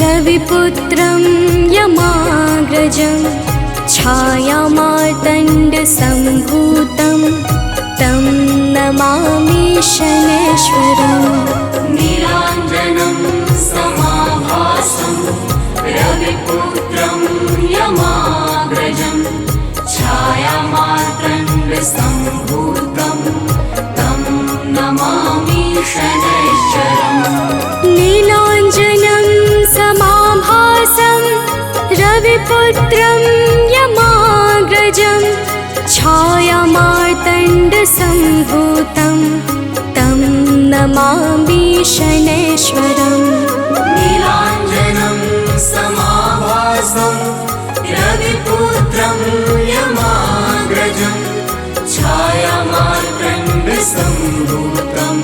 रविपुत्रं यमाग्रजं छायामार्तण्डसम्भूतं तं नमामि शनैश्वरम्। नीलाञ्जनं समाभासं रविपुत्रं यमाग्रजं छायामार्तण्डसम्भूतं तं नमामि शनैश्वरम्। नीलाञ्जनं समाभासं रविपुत्रं यमाग्रजं छायामार्तण्डसम्भूतं तं नमामि शनैश्वरम्। नीलाञ्जनं समाभासं रविपुत्रं यमाग्रजं छायामार्तण्डसम्भूतं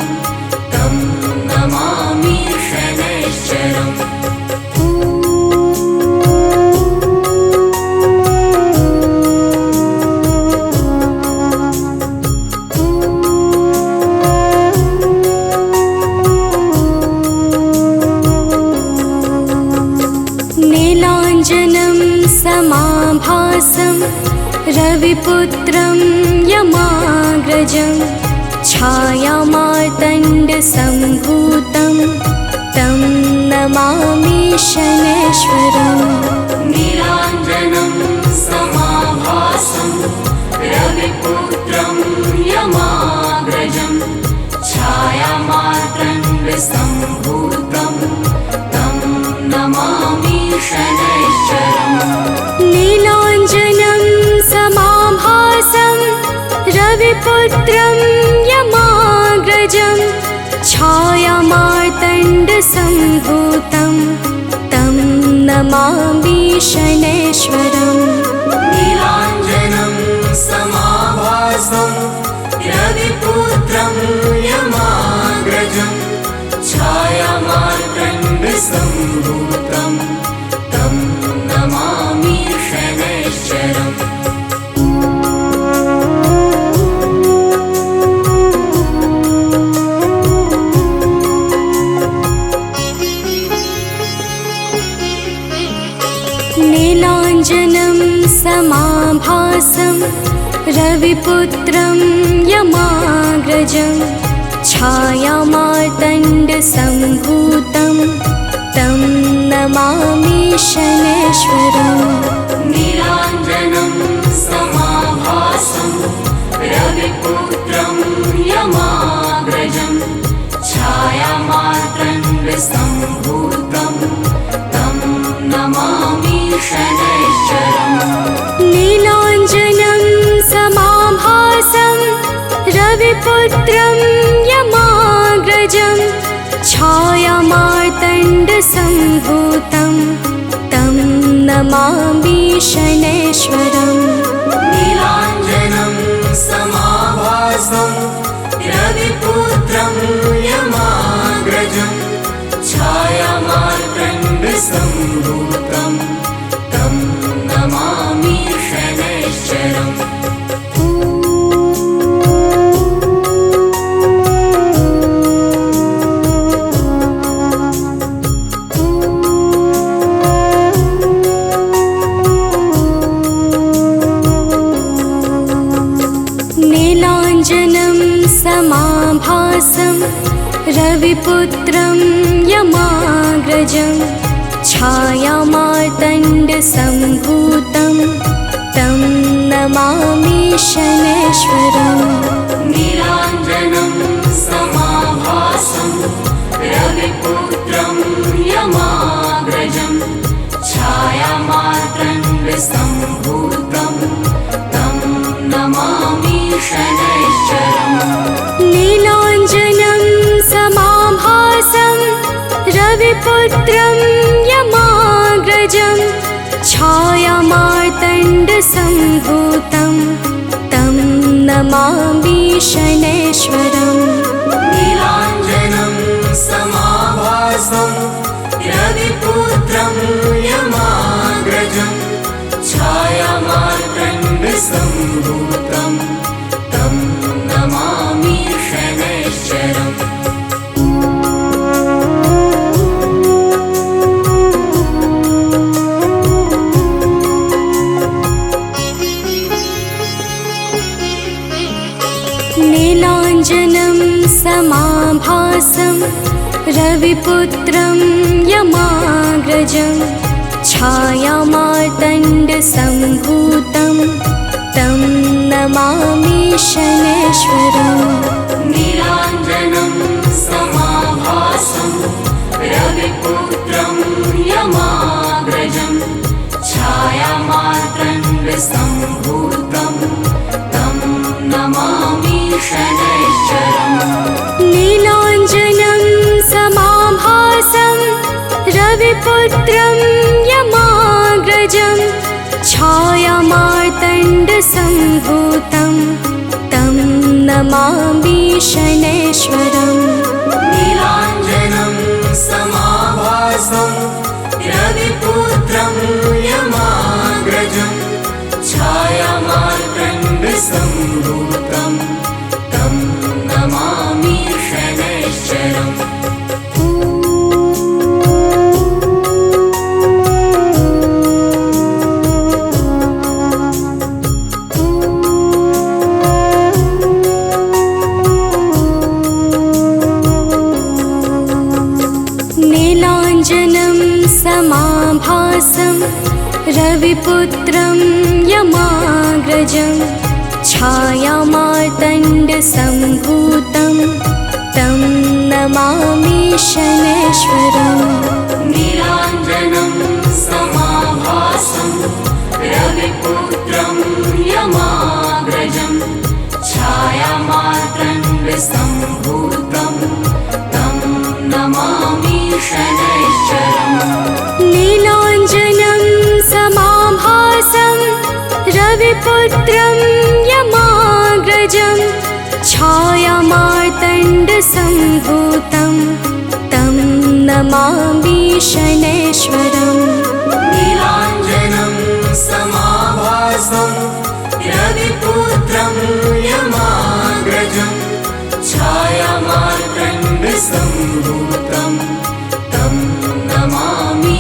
तं नमामि शनैश्वरम्। नीलाञ्जनं समाभासं रविपुत्रं यमाग्रजं छायामार्तण्डसम्भूतं तं नमामि शनैश्वरम्। नीलाञ्जनं समाभासं रविपुत्रं यमाग्रजं छायामार्तण्डसम्भूतं तं नमामि शनैश्वरम्। नीलाञ्जनं समाभासं रविपुत्रं यमाग्रजं छायामार्तण्डसम्भूतं तं नमामि शनैश्वरम्। नीलाञ्जनं समाभासं रविपुत्रं यमाग्रजं छायामार्तण्डसम्भूतं तं नमामि शनैश्वरम्। नीलाञ्जनं समाभासं रविपुत्रं यमाग्रजं छायामार्तण्डसम्भूतं तं नमामि शनैश्वरम्। नीलाञ्जनं समाभासं रविपुत्रं यमाग्रजं छायामार्तण्डसम्भूतं तं नमामि शनैश्वरम्। नीलाञ्जनं समाभासं रविपुत्रं यमाग्रजं छायामार्तण्डसम्भूतं तं नमामि शनैश्वरम्। नीलाञ्जनं समाभासं रविपुत्रं यमाग्रजं छायामार्तण्डसम्भूतं तं नमामि शनैश्वरम्। नीलाञ्जनं समाभासं रविपुत्रं यमाग्रजं छायामार्तण्डसम्भूतं तं नमामि शनैश्वरम्। नीलाञ्जनं समाभासं रविपुत्रं यमाग्रजं छायामार्तण्डसम्भूतं तं नमामि शनैश्वरम्। नीलाञ्जनं समाभासं रविपुत्रं यमाग्रजं छायामार्तण्डसम्भूतं तं नमामि शनैश्वरम्। नीलाञ्जनं समाभासं रविपुत्रं यमाग्रजं छायामार्तण्डसम्भूतं तं नमामि शनैश्वरम्। रविपुत्रं यमाग्रजं छायामार्तण्डसम्भूतं तं नमामि शनैश्वरम् नीलाञ्जनं समाभासं रविपुत्रं यमाग्रजं छायामार्तण्डसम्भूतं तं नमामि शनैश्वरम् नीलाञ्जनं समाभासं रविपुत्रं यमाग्रजं छायामार्तण्डसम्भूतं तं नमामि शनैश्वरम् नीलाञ्जनं समाभासं रविपुत्रं यमाग्रजं छायामार्तण्डसम्भूतं तं नमामि शनैश्वरम् नीलाञ्जनं समाभासं रविपुत्रं यमाग्रजं छायामार्तण्डसम्भूतं तं नमामि शनैश्वरम् नीलाञ्जनं समाभासं रविपुत्रं यमाग्रजं छायामार्तण्डसम्भूतं तं नमामि शनैश्वरम् नीलाञ्जनं समाभासं रविपुत्रं यमाग्रजं छायामार्तण्डसम्भूतं तं नमामि शनैश्वरम् नीलाञ्जनं समाभासं रविपुत्रं यमाग्रजं छायामार्तण्डसम्भूतं तं नमामि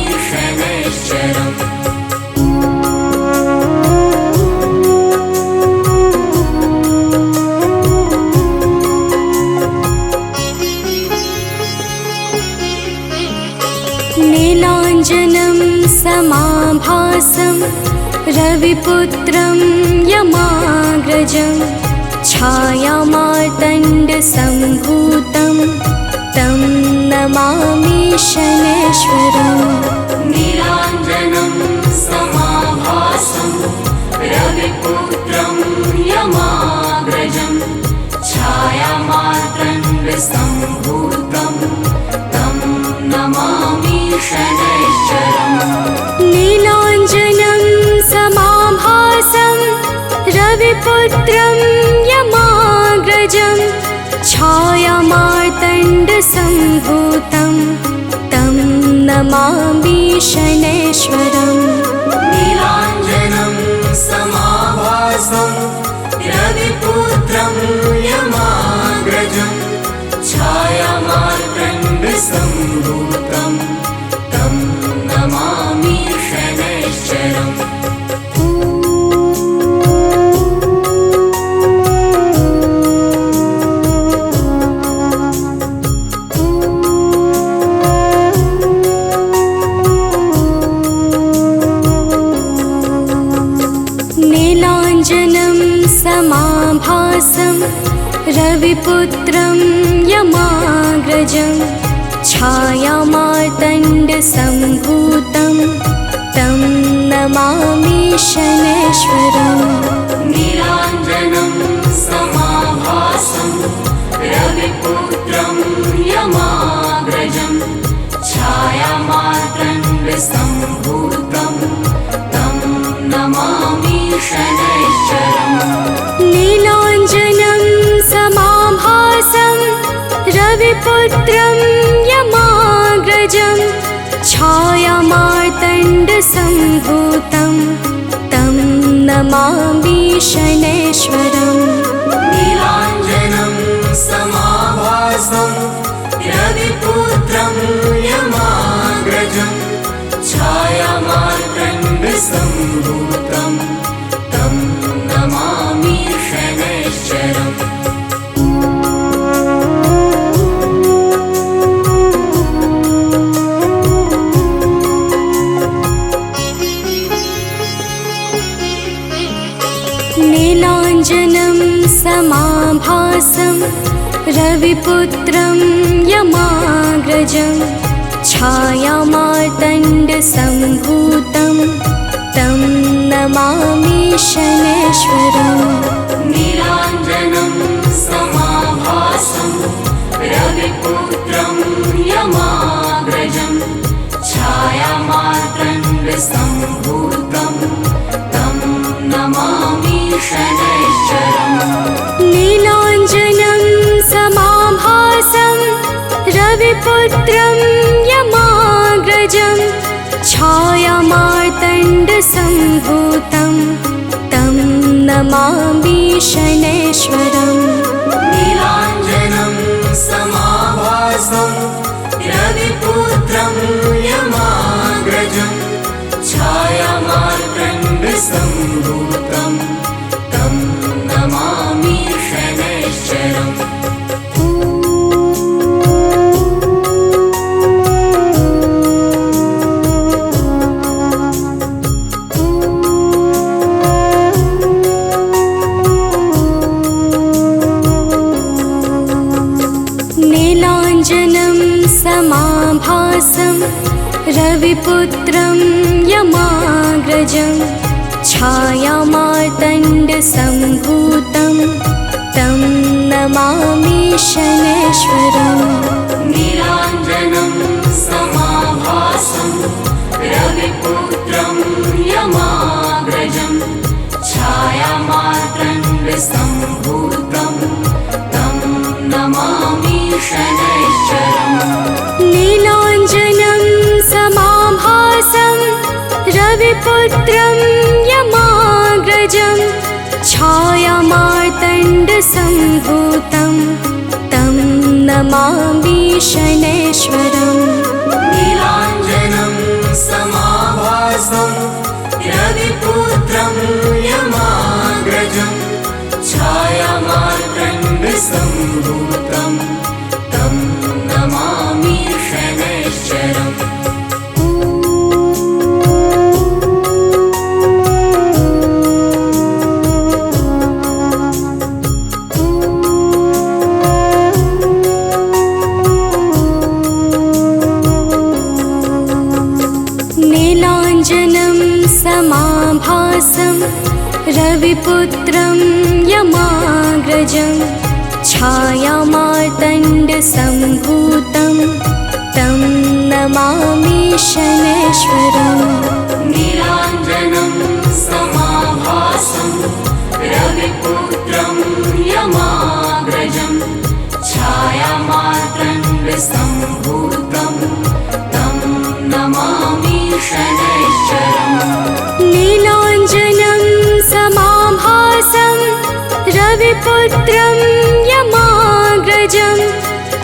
शनैश्वरम् नीलाञ्जनं समाभासं रविपुत्रं यमाग्रजं छायामार्तण्डसम्भूतं तं नमामि शनैश्वरम् नीलाञ्जनं समाभासं रविपुत्रं यमाग्रजं छायामार्तण्डसम्भूतं तं नमामि शनैश्वरम् नीलाञ्जनं समाभासं रविपुत्रं यमाग्रजं छायामार्तण्डसम्भूतं तं नमामि शनैश्वरम् नीलाञ्जनं समाभासं रविपुत्रं यमाग्रजं छायामार्तण्डसम्भूतं तं नमामि शनैश्वरम् नीलाञ्जनं समाभासं रविपुत्रं यमाग्रजं छायामार्तण्डसम्भूतं तं नमामि शनैश्वरम् नीलाञ्जनं समाभासं रविपुत्रं यमाग्रजं छायामार्तण्डसम्भूतं तं नमामि शनैश्वरम् नीलाञ्जनं समाभासं रविपुत्रं यमाग्रजं छायामार्तण्डसम्भूतं तं नमामि शनैश्वरम् नीलाञ्जनं समाभासं रविपुत्रं यमाग्रजं छायामार्तण्डसम्भूतं तं नमामि शनैश्वरम् रविपुत्रं यमाग्रजं छायामार्तण्डसम्भूतं तं नमामि शनैश्वरम्। नीलाञ्जनं समाभासं रविपुत्रं यमाग्रजं छायामार्तण्डसम्भूतं तं नमामि शनैश्वरम्। नीलाञ्जनं समाभासं रविपुत्रं यमाग्रजं छायामार्तण्डसम्भूतं तं नमामि शनैश्वरम्। नीलाञ्जनं समाभासं रविपुत्रं यमाग्रजं छायामार्तण्डसम्भूतं तं नमामि शनैश्वरम्। नीलाञ्जनं समाभासं रविपुत्रं यमाग्रजं छायामार्तण्डसम्भूतं तं नमामि शनैश्वरम्। नीलाञ्जनं समाभासं रविपुत्रं यमाग्रजं छायामार्तण्डसम्भूतं तं नमामि शनैश्वरम्। नीलाञ्जनं समाभासं रविपुत्रं यमाग्रजं छायामार्तण्डसम्भूतं तं नमामि शनैश्वरम्। नीलाञ्जनं समाभासं रविपुत्रं यमाग्रजं छायामार्तण्डसम्भूतं तं नमामि शनैश्वरम्। नीलाञ्जनं समाभासं रविपुत्रं यमाग्रजं छायामार्तण्डसम्भूतं तं नमामि शनैश्वरम्। नीलाञ्जनं समाभासं रविपुत्रं यमाग्रजं छायामार्तण्डसम्भूतं तं नमामि शनैश्वरम्। नीलाञ्जनं समाभासं रविपुत्रं यमाग्रजं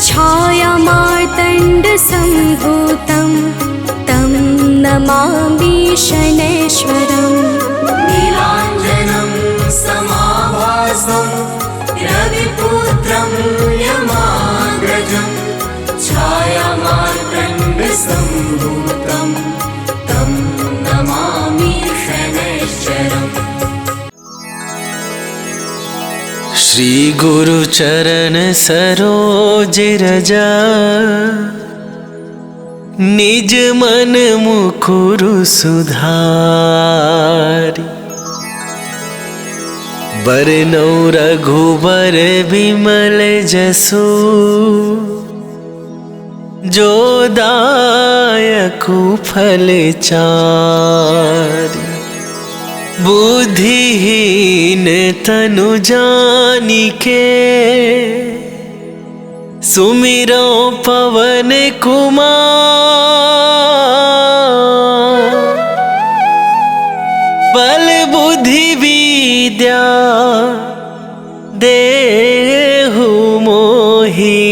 छायामार्तण्डसम्भूतं तं नमामि शनैश्वरम्। नीलाञ्जनं समाभासं रविपुत्रं यमाग्रजं छायामार्तण्डसम्भूतं तं नमामि शनैश्वरम्। श्री गुरु चरण सरोज रजा निज मन मुकुरु सुधारी। बरनौ रघुबर बिमल जसु जो दायकु फल चारि। बुद्धिहीन तनु जानिके सुमिरो पवन कुमार। बल बुद्धि विद्या देहु मोहि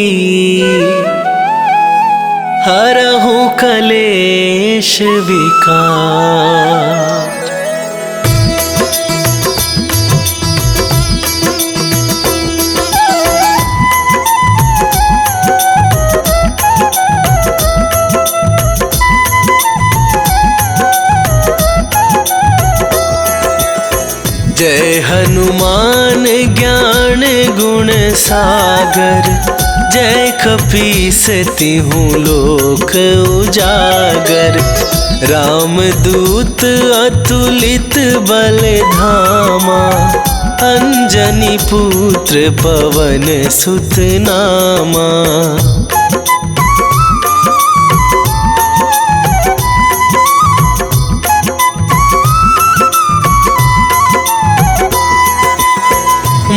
हरहु कलेश विकार। जय हनुमान ज्ञान गुण सागर, जय कपीस तिहु लोक उजागर। रामदूत अतुलित बल धामा, अंजनी पुत्र पवन सुत नामा।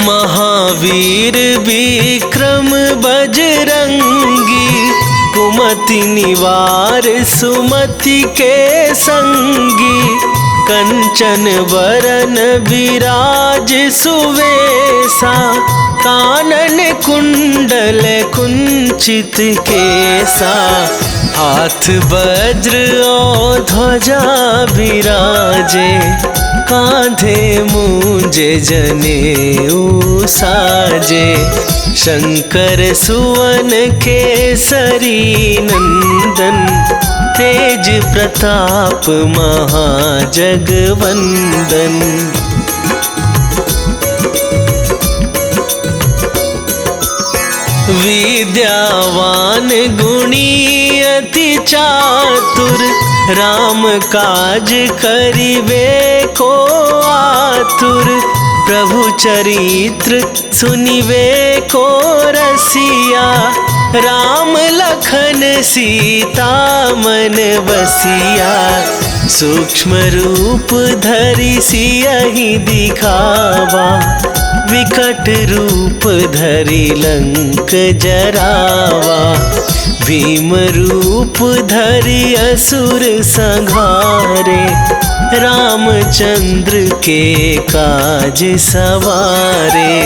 महावीर विक्रम बजरंगी, कुमति निवार सुमति के संगी। कंचन बरन विराज सुवेसा, कानन कुंडल कुंचित केसा। हाथ वज्र और ध्वजा विराजे, कांधे मूंजे जनेऊ साजे। शंकर सुवन केसरी नंदन, तेज प्रताप महाजगवंदन। विद्यावान गुणी अति चातुर, राम काज करिबे को आतुर। प्रभु चरित्र सुनिबे को रसिया, राम लखन सीता मन बसिया। सूक्ष्म रूप धरि सियहि दिखावा, विकट रूप धरि लंक जरावा। भीम रूप धरि असुर संहारे, रामचंद्र के काज सवारे।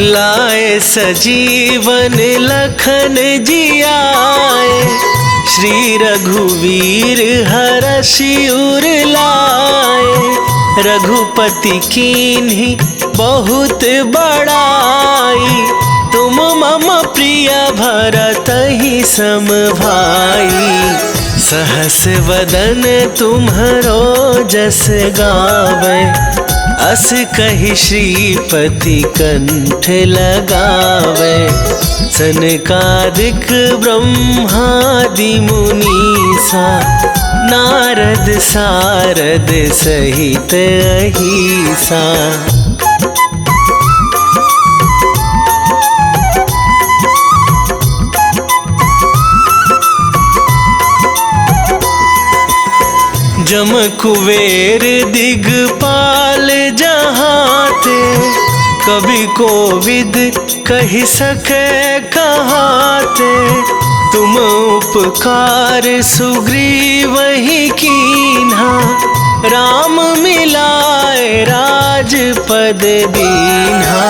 लाए सजीवन लखन जियाए, श्री रघुवीर हरषि उर लाए। रघुपति कीन्ही बहुत बड़ाई, तुम मम प्रिय भरतहि सम भाई। सहस वदन तुम्हरो जस गावे, अस कहि श्रीपति कंठ लगावे। सनकादिक ब्रह्मादि मुनीसा, नारद सारद सहित अहिसा। जम कुबेर दिगपाल जहाते, कवि कोविद कहि सके कहाते। तुम उपकार सुग्रीवहि कीन्हा, राम मिलाए राजपद दीन्हा।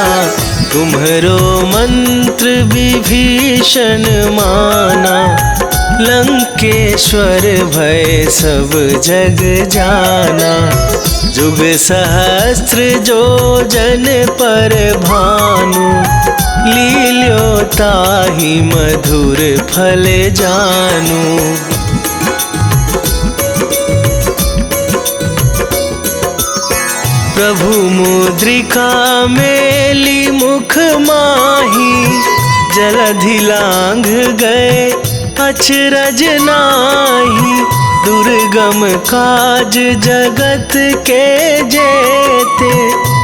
तुम्हरो मंत्र विभीषण माना, लंकेश्वर भय सब जग जाना। जुग सहस्त्र जो जन पर भानु, लील्यो ताहि मधुर फल जानू। प्रभु मुद्रिका मेली मुख माही, जलधि लांघ गए अचरज नाही। दुर्गम काज जगत के जेते,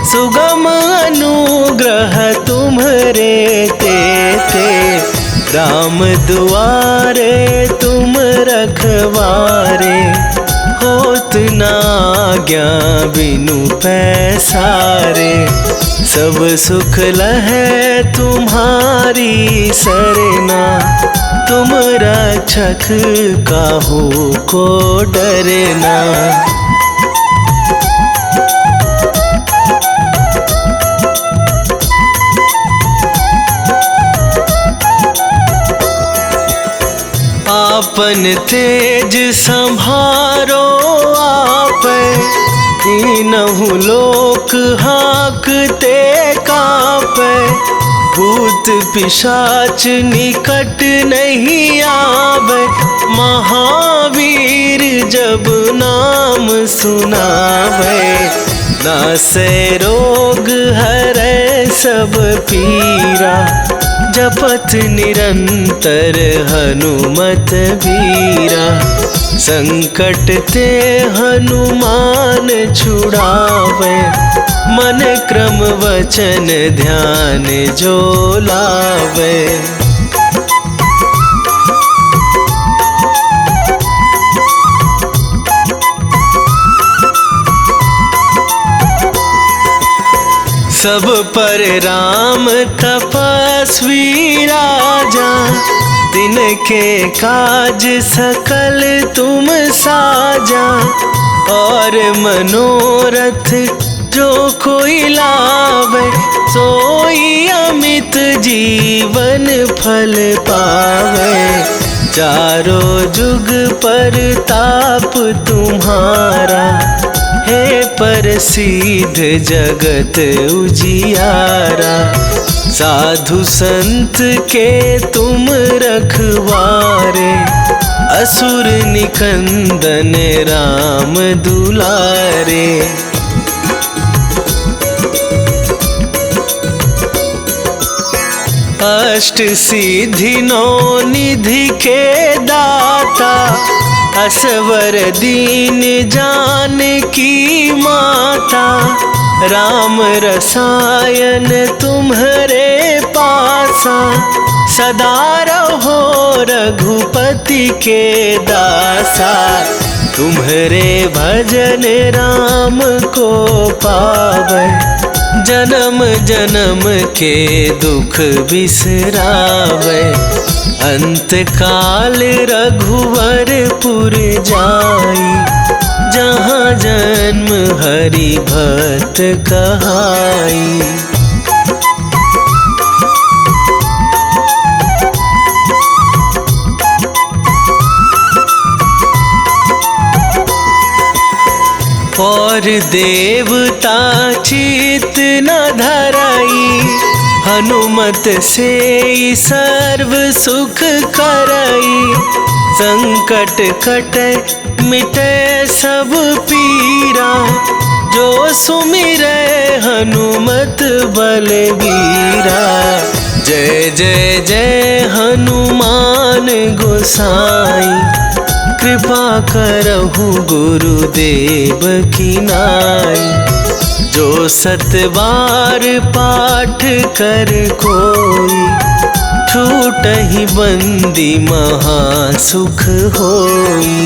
सुगम अनुग्रह तुम्हरे तेते। राम दुआरे तुम रखवारे, होत न आज्ञा बिनु पैसारे। सब सुख लहै तुम्हारी सरना, तुम रक्षक काहू को डरना। आपन तेज संभारो आपै, तीनहु लोक हाकते कापै। भूत पिशाच निकट नहीं आवे, महावीर जब नाम सुनावे। नासे रोग हरै सब पीरा, जपत निरंतर हनुमत वीरा। संकट ते हनुमान छुड़ावे, मन क्रम वचन ध्यान जो लावे। सब पर राम तपस्वी राजा, तिनके काज सकल तुम साजा। और मनोरथ जो कोई लावे, सोई अमित जीवन फल पावे। चारों जुग पर ताप तुम्हारा, हे प्रसिद्ध जगत उजियारा। साधु संत के तुम रखवारे, असुर निकंदन राम दुलारे। अष्ट सिद्धि नौ निधि के दाता, असवर दीन जानकी माता। राम रसायन तुम्हारे पासा, सदा रहो रघुपति के दासा। तुम्हारे भजन राम को पावे, जन्म जन्म के दुख बिसरावे। अंत काल रघुवरपुर जाई, जहाँ जन्म हरि भक्त कहाई। और देवता चित न धराई, हनुमत से सर्व सुख करई। संकट कटे मिटे सब पीरा, जो सुमिरै हनुमत बलबीरा। जय जय जय हनुमान गोसाई, कृपा करहु गुरुदेव की नाई। जो सतबार पाठ कर कोई, छूटहि बंदी महासुख होई।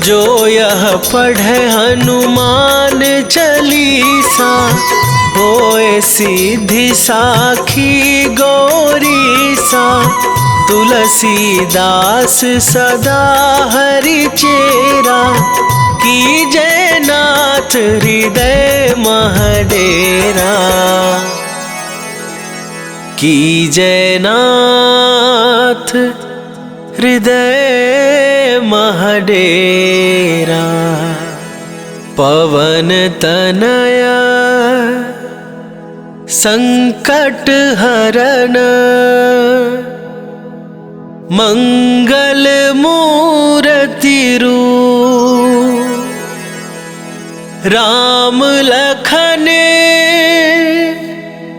जो यह पढ़े हनुमान चालीसा, होए सिद्धि साखी गौरीसा। तुलसीदास सदा हरि चेरा, कीजय नाथ हृदय महडेरा। कीजय नाथ हृदय महडेरा। पवन तनया संकट हरण, मंगल मूर्ति रूप। राम लखन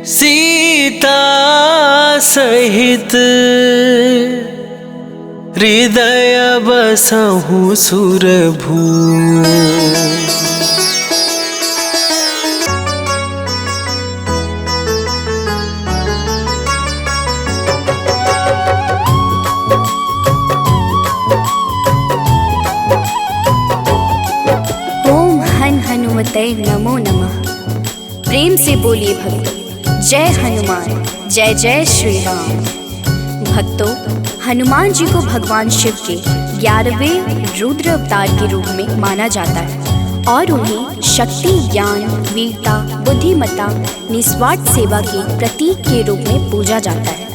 सीता सहित, हृदय बसहु सुरभू। हनुमते नमो नमः। प्रेम से बोलिए भक्तों, जय हनुमान, जय जय श्री राम। भक्तों, हनुमान जी को भगवान शिव के 11वें रुद्र अवतार के रूप में माना जाता है और उन्हें शक्ति, ज्ञान, वीरता, बुद्धिमत्ता, निस्वार्थ सेवा के प्रतीक के रूप में पूजा जाता है।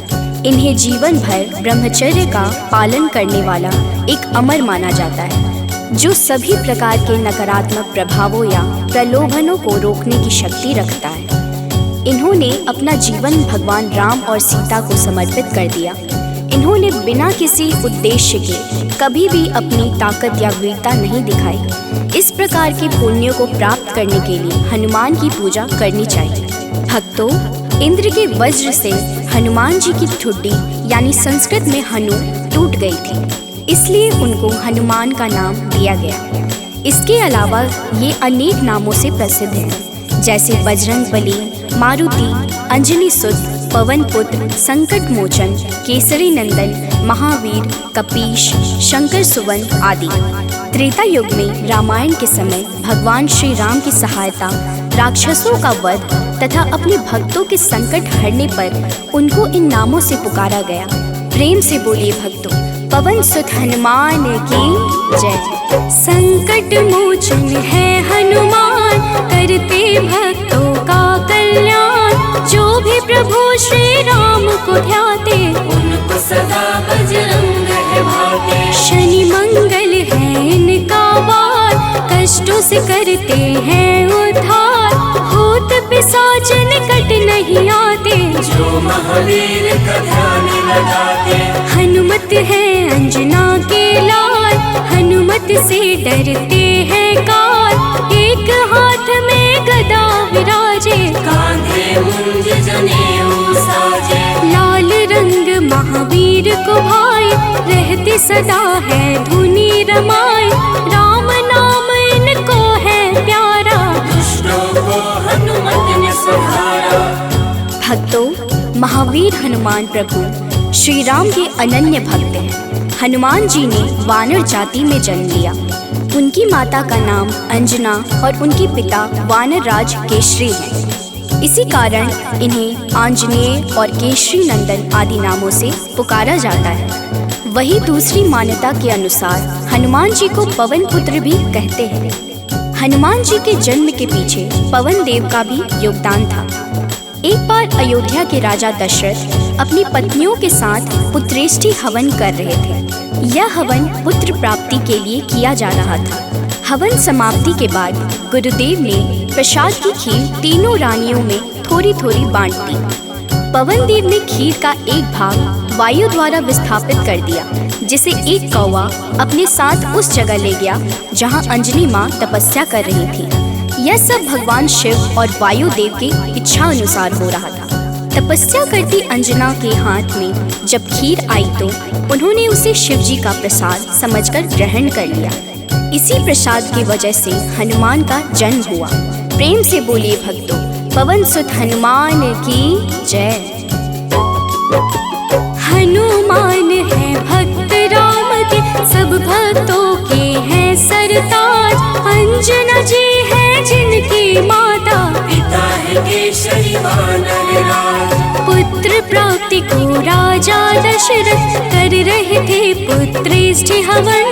इन्हें जीवन भर ब्रह्मचर्य का पालन करने वाला एक अमर माना जाता है। जो सभी प्रकार के नकारात्मक प्रभावों या प्रलोभनों को रोकने की शक्ति रखता है। इन्होंने अपना जीवन भगवान राम और सीता को समर्पित कर दिया। इन्होंने बिना किसी उद्देश्य के कभी भी अपनी ताकत या वीरता नहीं दिखाई। इस प्रकार के पुण्यों को प्राप्त करने के लिए हनुमान की पूजा करनी चाहिए। भक्तों, इंद्र के वज्र से हनुमान जी की ठुड्डी यानी संस्कृत में हनु टूट गई थी, इसलिए उनको हनुमान का नाम दिया गया। इसके अलावा ये अनेक नामों से प्रसिद्ध हैं, जैसे बजरंग बली, मारुति, अंजनी सुत, पवन पुत्र, संकट मोचन, केसरी नंदन, महावीर, कपीश, शंकर सुवन आदि। त्रेता युग में रामायण के समय भगवान श्री राम की सहायता, राक्षसों का वध तथा अपने भक्तों के संकट हरने पर उनको इन नामों से पुकारा गया। प्रेम से बोलिए भक्तों, पवन सुत हनुमान की जय। संकट मोचन है हनुमान, करते भक्तों का कल्याण। जो भी प्रभु श्री राम को ध्याते, उनको सदा बजरंग है भाते। शनि मंगल है इनका वार, कष्टों से करते हैं उद्धार। भूत पिशाच निकट नहीं आते, जो महावीर का ध्यान लगाते। हनुमत है अंजना के लाल, हनुमत से डरते हैं काल। एक हाथ में गदा विराजे, कांधे मुंज जनेऊ साजे। लाल रंग महावीर को भाई, रहते सदा है धुनी रमाए। राम नाम इनको है प्यारा, दुष्टों को हनुमत ने सहारा। भक्तों, महावीर हनुमान प्रभु श्री राम के अनन्य भक्त हैं। हनुमान जी ने वानर जाति में जन्म लिया। उनकी माता का नाम अंजना और उनके पिता वानर राज केशरी हैं। इसी कारण इन्हें आंजनेय और केशरी नंदन आदि नामों से पुकारा जाता है। वही दूसरी मान्यता के अनुसार हनुमान जी को पवन पुत्र भी कहते हैं। हनुमान जी के जन्म के पीछे पवन देव का भी योगदान था। एक बार अयोध्या के राजा दशरथ अपनी पत्नियों के साथ पुत्रेष्टि हवन कर रहे थे। यह हवन पुत्र प्राप्ति के लिए किया जा रहा था। हवन समाप्ति के बाद गुरुदेव ने प्रसाद की खीर तीनों रानियों में थोड़ी थोड़ी बांट दी। पवन देव ने खीर का एक भाग वायु द्वारा विस्थापित कर दिया, जिसे एक कौवा अपने साथ उस जगह ले गया जहाँ अंजनी माँ तपस्या कर रही थी। यह सब भगवान शिव और वायु देव की इच्छा अनुसार हो रहा था। तपस्या करती अंजना के हाथ में जब खीर आई तो उन्होंने उसे शिव जी का प्रसाद समझकर ग्रहण कर लिया। इसी प्रसाद की वजह से हनुमान का जन्म हुआ। प्रेम से बोलिए भक्तों, पवन सुत हनुमान की जय। हनुमान है भक्त राम के, सब भक्तों के हैं सरताज। अंजना जी है जिनकी माता, पिता है केसरी वानर राज। पुत्र प्राप्ति को राजा दशरथ कर रहे थे पुत्रेष्टि हवन।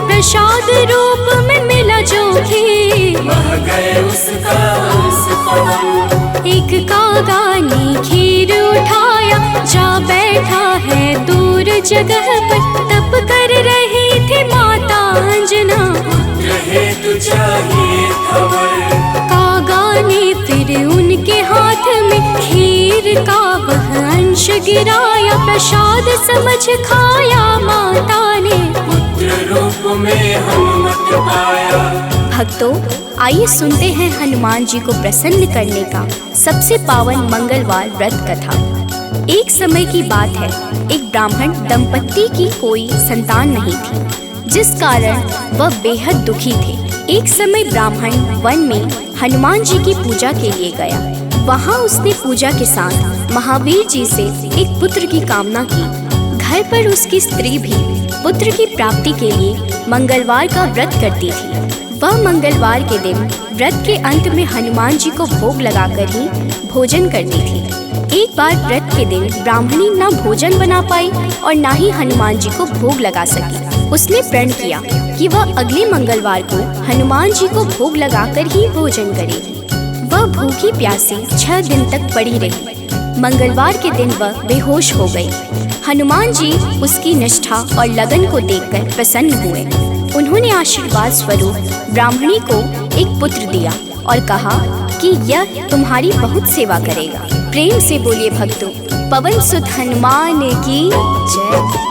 प्रसाद रूप में मिला जो खीर, बह गए उसका अंश पवन। एक कागा ने खीर उठाया, जा बैठा है दूर जगह पर। तप कर रही थी माता अंजना, पुत्र हेतु चाहिए खबर। कागा ने फिर उनके हाथ में खीर का वह अंश गिराया। प्रसाद समझ खाया माता ने, पुत्र रूप में हनुमत पाया। भक्तों, आइए सुनते हैं हनुमान जी को प्रसन्न करने का सबसे पावन मंगलवार व्रत कथा। एक समय की बात है, एक ब्राह्मण दंपत्ति की कोई संतान नहीं थी, जिस कारण वह बेहद दुखी थे। एक समय ब्राह्मण वन में हनुमान जी की पूजा के लिए गया। वहाँ उसने पूजा के साथ महावीर जी से एक पुत्र की कामना की। घर पर उसकी स्त्री भी पुत्र की प्राप्ति के लिए मंगलवार का व्रत करती थी। वह मंगलवार के दिन व्रत के अंत में हनुमान जी को भोग लगाकर ही भोजन करती थी। एक बार व्रत के दिन ब्राह्मणी न भोजन बना पाई और न ही हनुमान जी को भोग लगा सकी। उसने प्रण किया कि वह अगले मंगलवार को हनुमान जी को भोग लगाकर ही भोजन करेगी। वह भूखी प्यासी 6 दिन तक पड़ी रही। मंगलवार के दिन वह बेहोश हो गई। हनुमान जी उसकी निष्ठा और लगन को देखकर प्रसन्न हुए। उन्होंने आशीर्वाद स्वरूप ब्राह्मणी को एक पुत्र दिया और कहा कि यह तुम्हारी बहुत सेवा करेगा। प्रेम से बोलिए भक्तों, पवन सुत हनुमान की जय।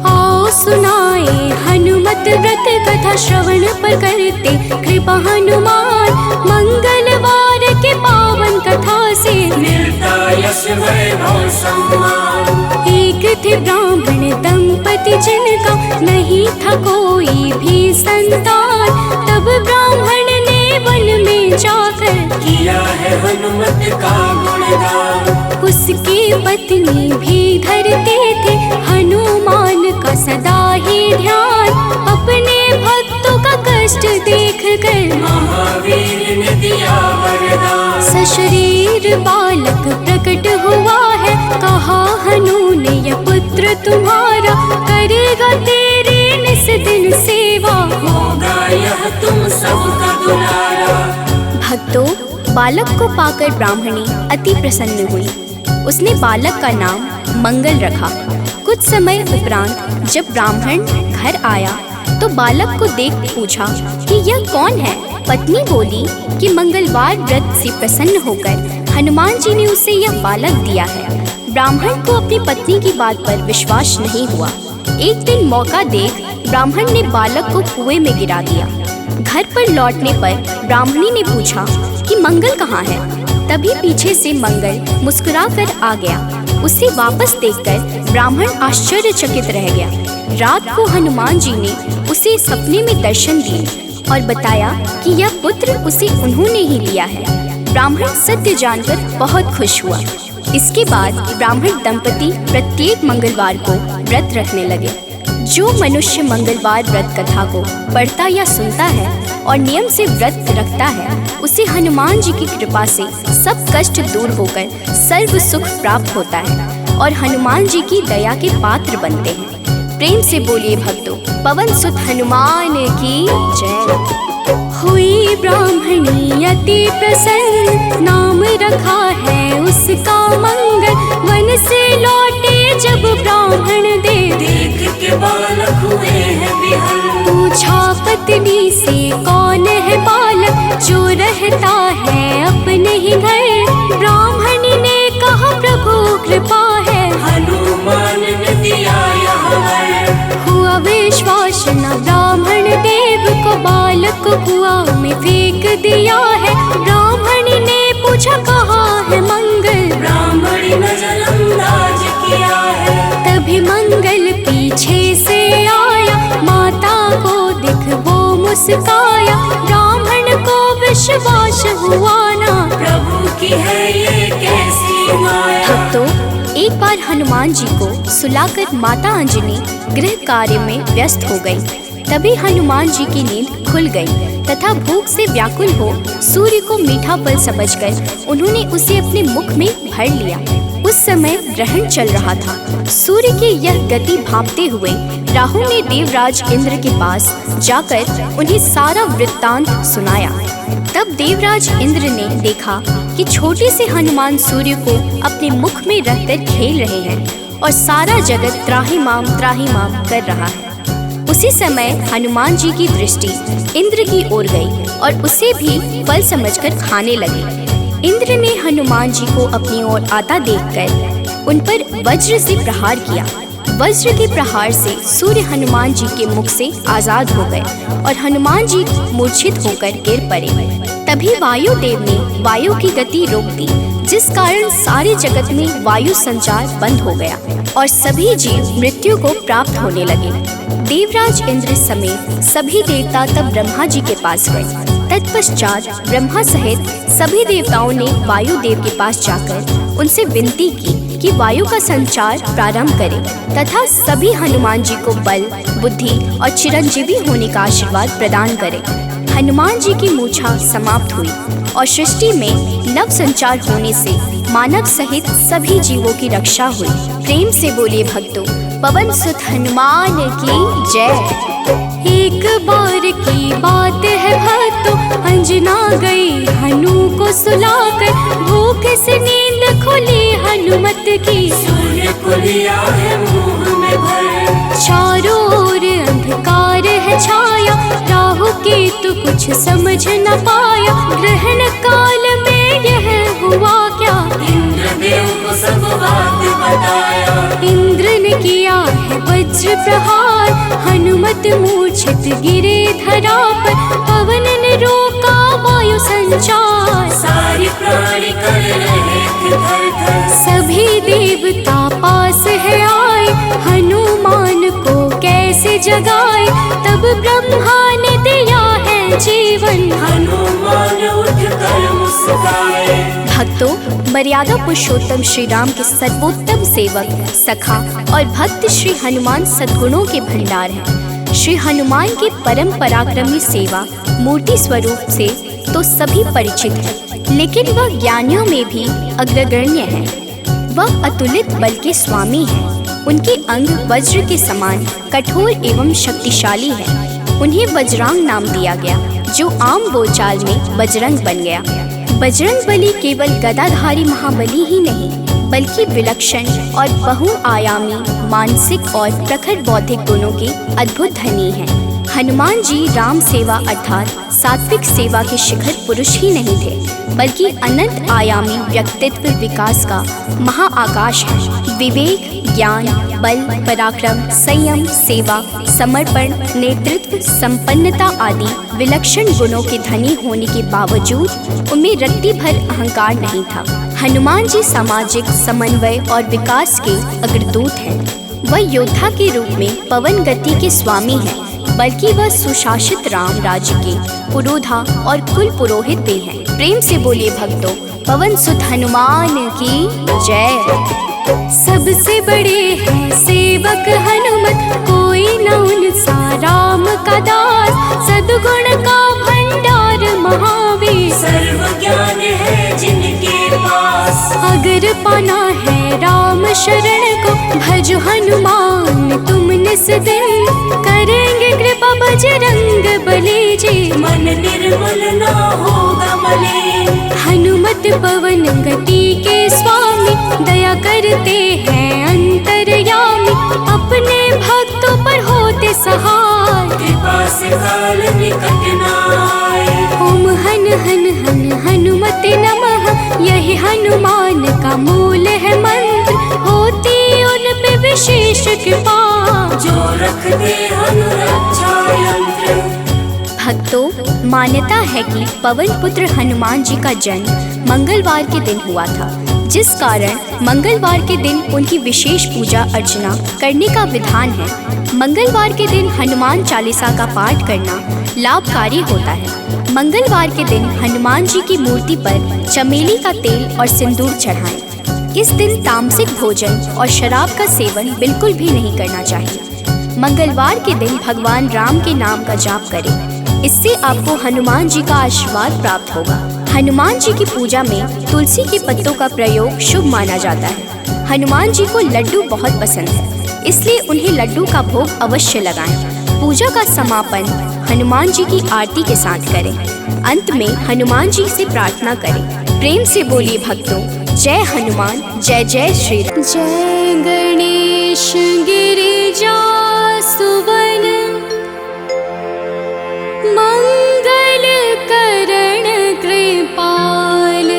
आओ सुनाए हनुमत व्रत कथा, श्रवण पर करते कृपा हनुमान। मंगलवार के पावन कथा से मिलता यश वैभव सम्मान। एक थे ब्राह्मण दंपति जिनका नहीं था कोई भी संतान। तब ब्राह्मण ने वन में जाकर किया है हनुमत का गुणगान। उसकी पत्नी भी धरते थे हनुमान का सदा ही ध्यान। अपने भक्तों का कष्ट देख कर महावीर ने दिया वरदान। सशरीर बालक प्रकट हुआ है, कहा हनु ने यह पुत्र तुम्हारा करेगा तेरी निस दिन सेवा। होगा यह तुम सबका दुलारा। भक्तों, बालक को पाकर ब्राह्मणी अति प्रसन्न हुई। उसने बालक का नाम मंगल रखा। कुछ समय उपरांत जब ब्राह्मण घर आया तो बालक को देख पूछा कि यह कौन है। पत्नी बोली कि मंगलवार व्रत से प्रसन्न होकर हनुमान जी ने उसे यह बालक दिया है। ब्राह्मण को अपनी पत्नी की बात पर विश्वास नहीं हुआ। एक दिन मौका देख ब्राह्मण ने बालक को कुएं में गिरा दिया। घर पर लौटने पर ब्राह्मणी ने पूछा कि मंगल कहाँ है। तभी पीछे से मंगल मुस्कुरा कर आ गया। उसे वापस देखकर ब्राह्मण आश्चर्यचकित रह गया। रात को हनुमान जी ने उसे सपने में दर्शन दिए और बताया कि यह पुत्र उसे उन्होंने ही दिया है। ब्राह्मण सत्य जानकर बहुत खुश हुआ। इसके बाद ब्राह्मण दंपति प्रत्येक मंगलवार को व्रत रखने लगे। जो मनुष्य मंगलवार व्रत कथा को पढ़ता या सुनता है और नियम से व्रत रखता है, उसे हनुमान जी की कृपा से सब कष्ट दूर होकर सर्व सुख प्राप्त होता है और हनुमान जी की दया के पात्र बनते हैं। प्रेम से बोलिए भक्तों, पवन सुत हनुमान की जय। हुई ब्राह्मणी अति प्रसन्न, नाम रखा है उसका मंगल। वन से लौटे जब ब्राह्मण देख के बालक हुए हैं विहल। पूछा पत्नी से कौन है बालक जो रहता है अपने ही घर। ब्राह्मणी ने कहा प्रभु कृपा है, हनुमान ने दिया यह वर। हुआ विश्वास न ब्राह्मण देव को, बालक को कुआं में फेंक दिया है। ब्राह्मणी ने पूछा कहाँ है मंगल। ब्राह्मणी नजरअंदाज किया है। तभी मंगल पीछे से आया, माता को दिख वो मुस्काया। ब्राह्मण को विश्वास हुआ ना, प्रभु की है ये कैसी माया। भक्तों, एक बार हनुमान जी को सुलाकर माता अंजनी गृह कार्य में व्यस्त हो गई। तभी हनुमान जी की नींद खुल गई तथा भूख से व्याकुल हो सूर्य को मीठा फल समझकर उन्होंने उसे अपने मुख में भर लिया। उस समय ग्रहण चल रहा था। सूर्य की यह गति भांपते हुए राहु ने देवराज इंद्र के पास जाकर उन्हें सारा वृत्तांत सुनाया। तब देवराज इंद्र ने देखा कि छोटे से हनुमान सूर्य को अपने मुख में रखकर खेल रहे हैं और सारा जगत त्राहिमाम त्राहिमाम कर रहा है। उसी समय हनुमान जी की दृष्टि इंद्र की ओर गई और उसे भी फल समझकर खाने लगे। इंद्र ने हनुमान जी को अपनी ओर आता देखकर उन पर वज्र से प्रहार किया। वज्र के प्रहार से सूर्य हनुमान जी के मुख से आजाद हो गए और हनुमान जी मूर्छित होकर गिर पड़े। तभी वायुदेव ने वायु की गति रोक दी, जिस कारण सारे जगत में वायु संचार बंद हो गया और सभी जीव मृत्यु को प्राप्त होने लगे। देवराज इंद्र समेत सभी देवता तब ब्रह्मा जी के पास गए। तत्पश्चात ब्रह्मा सहित सभी देवताओं ने वायुदेव के पास जाकर उनसे विनती की कि वायु का संचार प्रारंभ करें तथा सभी हनुमान जी को बल, बुद्धि और चिरंजीवी होने का आशीर्वाद प्रदान करें। हनुमान जी की मूर्छा समाप्त हुई और सृष्टि में नव संचार होने से मानव सहित सभी जीवों की रक्षा हुई। प्रेम से बोलिए भक्तों, पवन सुत हनुमान की जय। एक बार की बात है भक्तों, अंजना गई हनु को सुलाकर। भूख से नींद खुली हनुमत की, सूर्य को लिया है मुंह में भर। चारों ओर अंधकार है छाया, राहु केतु कुछ समझ न पाया। ग्रहण काल में यह हुआ क्या, इंद्रदेव को सब बात बताया। इंद्र ने किया है वज्र प्रहार, हनुमत मूर्छित गिरे धरा पर। पवन ने रोका वायु संचार, सारी प्राणी कर रहे थे थर-थर। सभी देवता पास है आए, हनुमान को कैसे जगाए। तब ब्रह्मा ने दिया है जीवन, हनुमान उठकर मुस्काए। भक्तों, मर्यादा पुरुषोत्तम श्री राम के सर्वोत्तम सेवक, सखा और भक्त श्री हनुमान सद्गुणों के भंडार हैं। श्री हनुमान की परम पराक्रमी सेवा मूर्ति स्वरूप से तो सभी परिचित हैं, लेकिन वह ज्ञानियों में भी अग्रगण्य है। वह अतुलित बल के स्वामी हैं। उनके अंग वज्र के समान कठोर एवं शक्तिशाली है। उन्हें वज्रांग नाम दिया गया, जो आम बोलचाल में बजरंग बन गया। बजरंग बली केवल गदाधारी महाबली ही नहीं, बल्कि विलक्षण और बहुआयामी मानसिक और प्रखर बौद्धिक गुणों के अद्भुत धनी हैं। हनुमान जी राम सेवा अर्थात सात्विक सेवा के शिखर पुरुष ही नहीं थे, बल्कि अनंत आयामी व्यक्तित्व विकास का महाआकाश है। विवेक, ज्ञान, बल, पराक्रम, संयम, सेवा, समर्पण, नेतृत्व, संपन्नता आदि विलक्षण गुणों के धनी होने के बावजूद उनमें रत्ती भर अहंकार नहीं था। हनुमान जी सामाजिक समन्वय और विकास के अग्रदूत हैं। वह योद्धा के रूप में पवन गति के स्वामी हैं, बल्कि वह सुशासित राम राज्य के पुरोधा और कुल पुरोहित भी हैं। प्रेम से बोलिए भक्तों, पवन सुत हनुमान की जय। सबसे बड़े हैं सेवक हनुमत, कोई न उनसा राम का दास। सद्गुण का भंडार महावीर, सर्व ज्ञान है जिनके पास। अगर पाना है राम शरण को, भजो हनुमान तुम निस दिन। करेंगे कृपा बजरंग बली जी, मन निर्मल ना होगा मलिन। हनुमत पवन गति के स्वामी, दया करते हैं अंतर्यामी। अपने भक्तों पर होते सहाय, कृपा से काल निकट न आए। ओम हन हन हन हनुमते नमः, यही हनुमान का मूल है मंत्र। होती उन पे विशेष कृपा, जो रख दे अनुरक्षा यंत्र। भक्तों, मान्यता है कि पवन पुत्र हनुमान जी का जन्म मंगलवार के दिन हुआ था, जिस कारण मंगलवार के दिन उनकी विशेष पूजा अर्चना करने का विधान है। मंगलवार के दिन हनुमान चालीसा का पाठ करना लाभकारी होता है। मंगलवार के दिन हनुमान जी की मूर्ति पर चमेली का तेल और सिंदूर चढ़ाएं। इस दिन तामसिक भोजन और शराब का सेवन बिल्कुल भी नहीं करना चाहिए। मंगलवार के दिन भगवान राम के नाम का जाप करें, इससे आपको हनुमान जी का आशीर्वाद प्राप्त होगा। हनुमान जी की पूजा में तुलसी के पत्तों का प्रयोग शुभ माना जाता है। हनुमान जी को लड्डू बहुत पसंद है, इसलिए उन्हें लड्डू का भोग अवश्य लगाएं। पूजा का समापन हनुमान जी की आरती के साथ करें। अंत में हनुमान जी से प्रार्थना करें। प्रेम से बोलिए भक्तों, जय हनुमान, जय जय श्री राम। जय गणेश गिरिजा सुवन, मंगल करण कृपाल।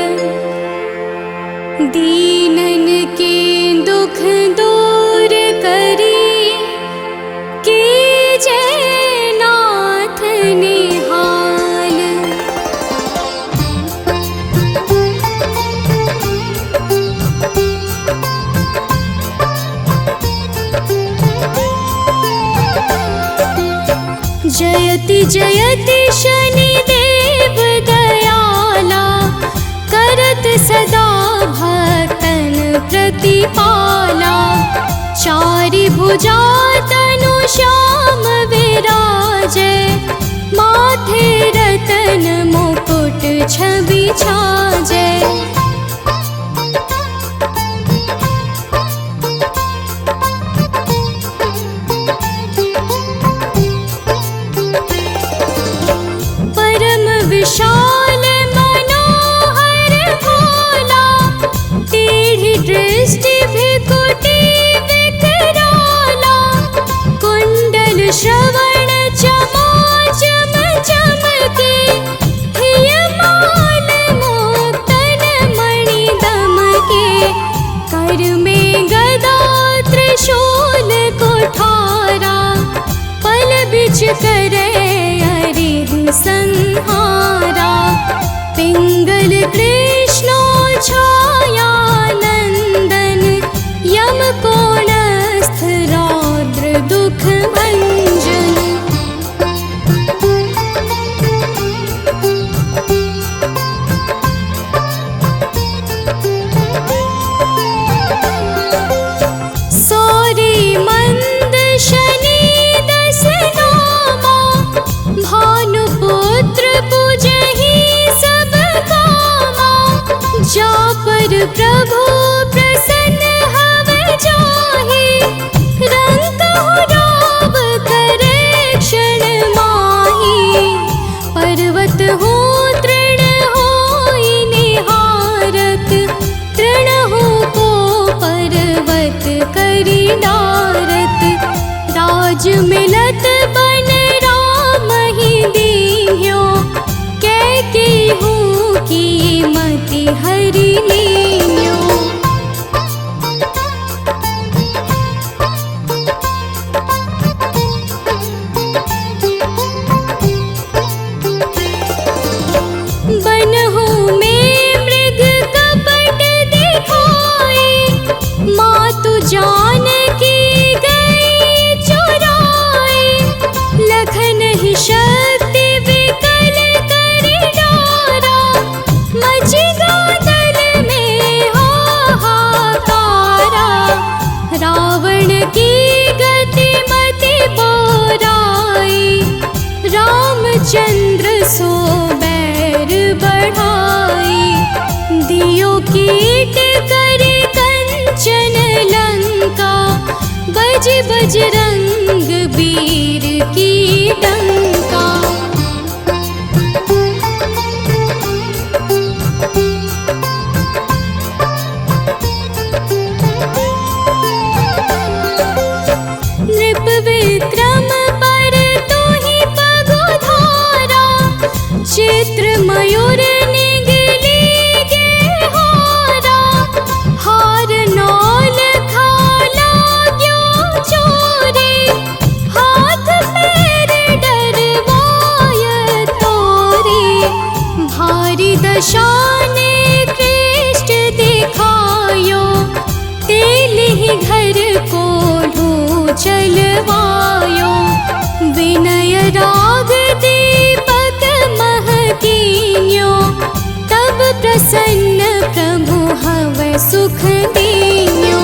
दीनन के दुख दूर करी, के जय नाथ निहाल। जयति जयति शनिदेव दयाला, करत सदा भक्तन प्रतिपाला। चारि भुजा तनु श्याम विराजे, माथे रतन मुकुट छवि छाजे। विशाल मनोहर भोला, टेढ़ी दृष्टि भृकुटी विकराला। कुंडल श्रवण प्रभु प्रसन्न हव जाहि, रंग राव करे क्षण माहि। पर्वत हो तृण होई निहारत, तृण हो को पर्वत करि डारत। राज मिलत बन राम ही दीन्यो, कैकेयी की मति हरि लीन्यो। बनहु में मृग कपट दिखाए, मातु जानकी गई चुराए। लखन ही शक्ति विकल करि डारा, मचि गादल में हाहाकारा। रावण की गति मति बोराई, रामचंद्र सो बैर बढ़ाई। दियो कीट करि कंचन लंका, बज बजरंग वीर की डंका। नृप विक्रम पर तोहि पगुधारा, चित्र मयूर निगली गे हारा। हार नौल खाला ग्यो चोरी, हाथ पैर डरवाय तोरी। भारी दशाने कृष्ट दिखायो, तेलिहि घर को चलवायो। विनय राग दीपक महकीन्यो, तब प्रसन्न प्रभु हवै सुख दीन्यो।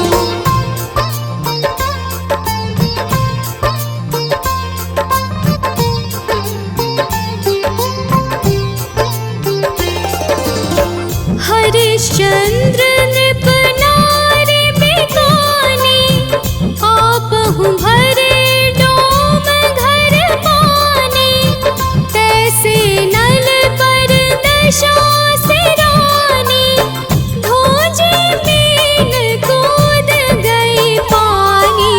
हरिश्चंद्र नृप नारि बिकानी, आपहु भरे डोम घर पानी। तैसे नल पर दशा सिरानी, धोजे मीन कूद गई पानी।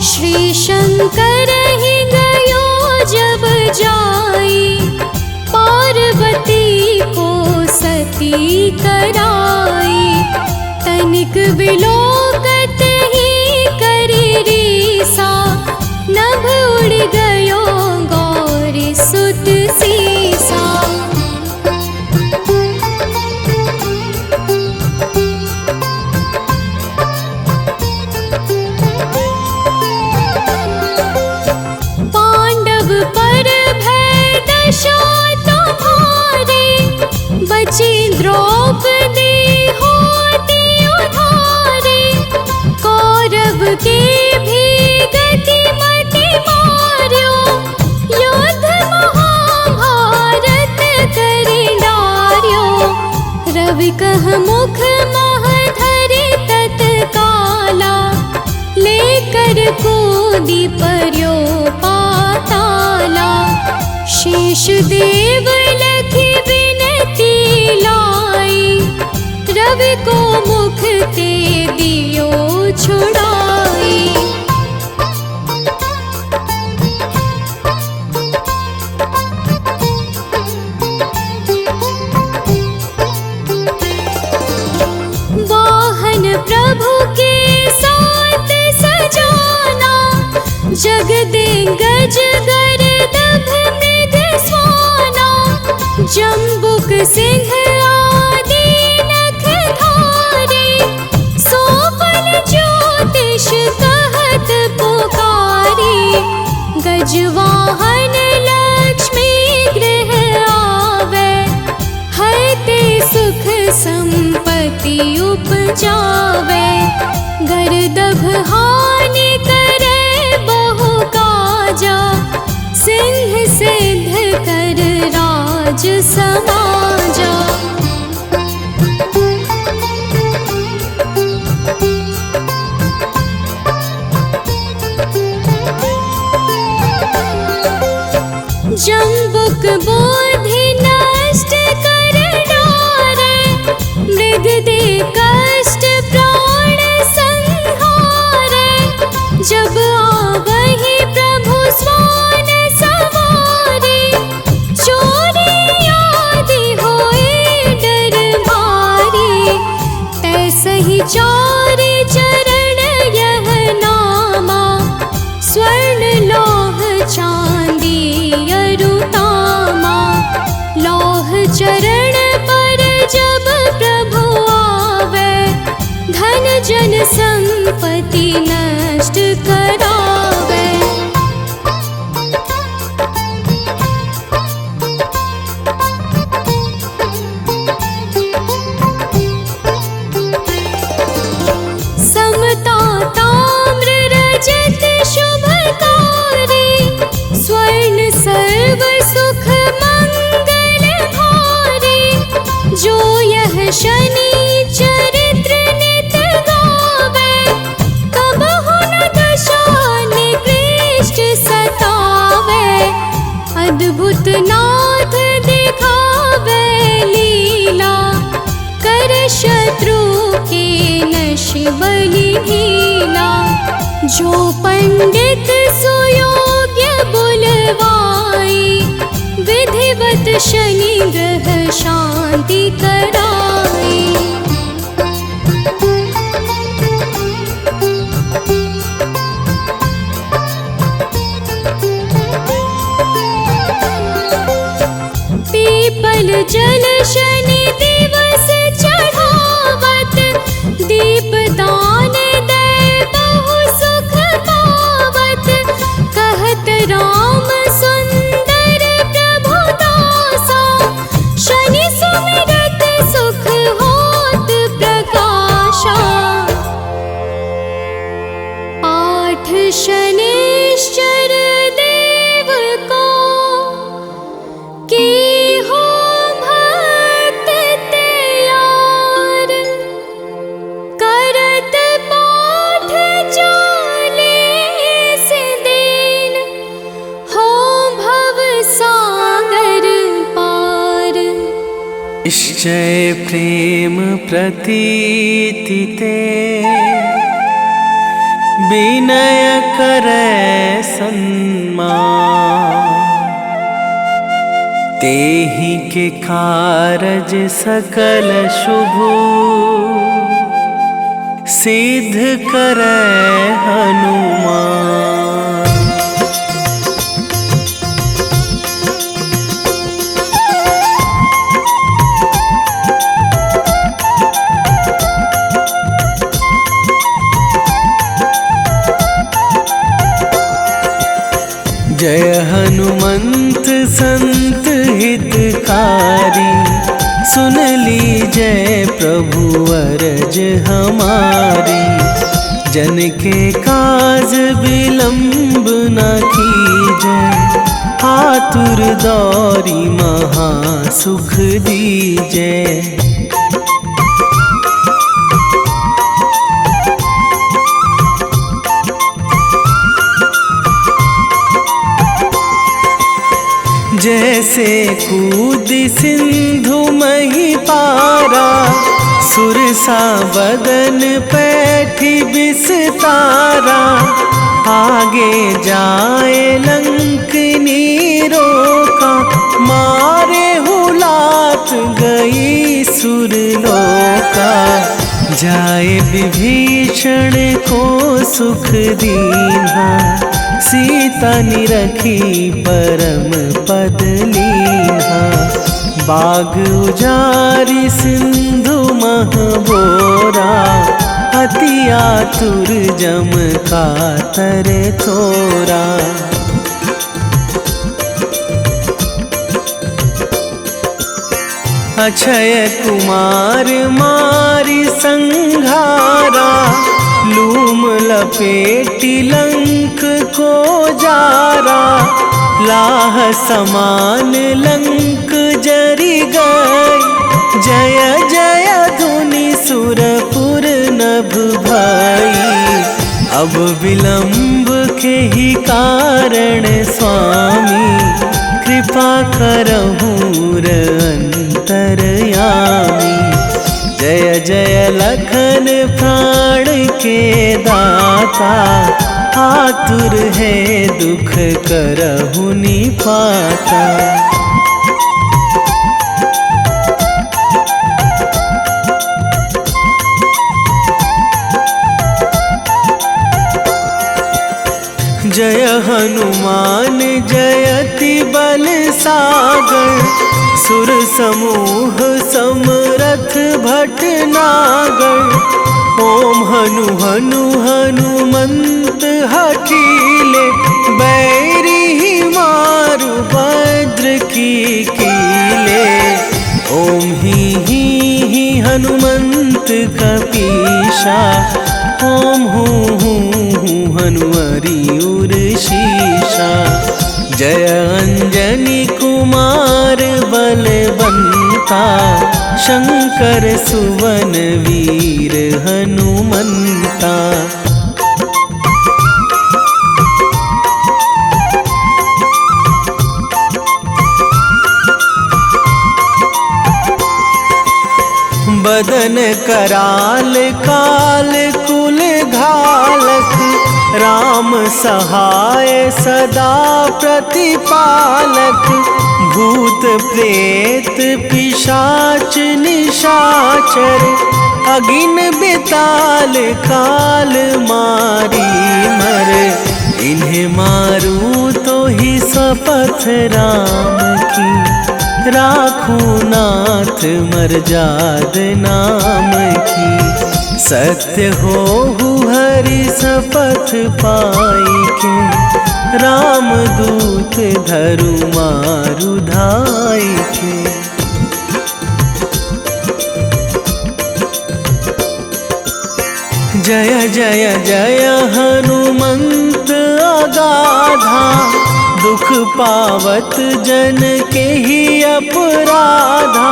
श्री शंकर ही गयो जब जाई, पार्वती को सती कराई। तनिक विलोकत ही करि रीसा, नभ उड़ गयो गौरी सुत सीसा। पांडव पर भय दशा तुम्हारी, बची द्रौपदी होती उधारी। कौरव के भी गति मति मार्यो, युद्ध महाभारत करि डार्यो। रवि कह मुख मह धरि तत्काला, लेकर कूदि पर्यो पाताला। शेष देव लखि विनती लाई, रवि को मुख ते दियो छुड़ाई। वाहन प्रभु के साथ सजाना, जग दिग्गज गर्दभ मृग स्वाना। जम्बुक सिंह आदि नख धारे, सोफल ज्योतिष कहत पुकारी। गजवाहन लक्ष्मी गृह आवे, है ते सुख संपत्ति उपजावे। गर्दभ हानि करे बहु काजा, सिंह सिद्ध कर राज समाजा। जम्बुक बोधि नष्ट कर डारे, मृग दे कष्ट प्राण संहारे। जब आवहि प्रभु स्वान सवारी, चोरी आदि होए डर भारी। तैसहि चारि चरण यह नामा, स्वर्ण लौह चांदी अरुतामा। लौह चरण पर जब प्रभु आवे, धन जन संपत्ति नष्ट करावे। समता ताम्र रजत शुभकारी, स्वर्ण सर्व सुख मंगल भारी। जो यह शनि चरित्र नित गावे, कबहु न दशा निकृष्ट सतावे। अद्भुत नाथ दिखावे लीला, कर शत्रु के नश बलि ढीला। जो पंडित सुयोग्य बुलवाई, विधिवत शनि ग्रह शांति कराई। पीपल जल शनि दिवस चढ़ावत, दीपदान दे बहु सुख पावत। कहत राम सुंदर प्रभु दासा, शनि सुमिरत सुख होत प्रकाशा। आठ शनिश्चर देव को, की हो भक्त तैयार। करत पाठ 40 दिन, हो भव सागर पार। निश्चय प्रेम प्रतीति ते, विनय करे सन्मान। तेहि के कारज सकल शुभ, सिद्ध करे हनुमान। जय हनुमंत संत हितकारी, सुन लीजय प्रभु अरज हमारी। जन के काज विलंब न कीजय, आतुर दौरी महा सुख दीजय। जैसे कूद सिंधु मही पारा, सुरसा बदन पैठी बिस्तारा। आगे जाए लंकनी रोका, मारे हुलात गई सुरलोका। जाए विभीषण को सुख दीन्हा, सीता निरखी परम पद लीन्हा। बाग उजारी सिंधु महबोरा, अति आतुर जम कातर थोरा। अक्षय कुमार मारी संघारा, लूम लपेटी लंक को जारा। लाह समान लंक जरि गई, जय जय धुनि सुरपुर नभ भई। अब विलंब के ही कारण स्वामी कृपा करहूँ अंतरयामी। जय जय लखन प्राण के दाता, आतुर है दुख करहु निपाता। जय हनुमान जयति बल सागर, सुर समूह समरथ भटनागर। ओम हनु हनु हनुमंत हठीले, बैरी मारु भद्र की कीले। ओम ही हनुमंत कपीशा, ओम हूँ हनुमरि उर शीशा। जय अंजनी कुमार बलवंता, शंकर सुवन वीर हनुमंता। बदन कराल काल कुल घालक, राम सहाय सदा प्रतिपालक। भूत प्रेत पिशाच निशाचर, अगिन बिताल काल मारी मर। इन्हें मारूं तो ही शपथ राम की, राखूं नाथ मर्याद नाम की। सत्य हो हरि शपथ पाई के, राम दूत धरु मारु धाई के। जय जय जय हनुमंत अगाधा, दुख पावत जन के ही अपराधा।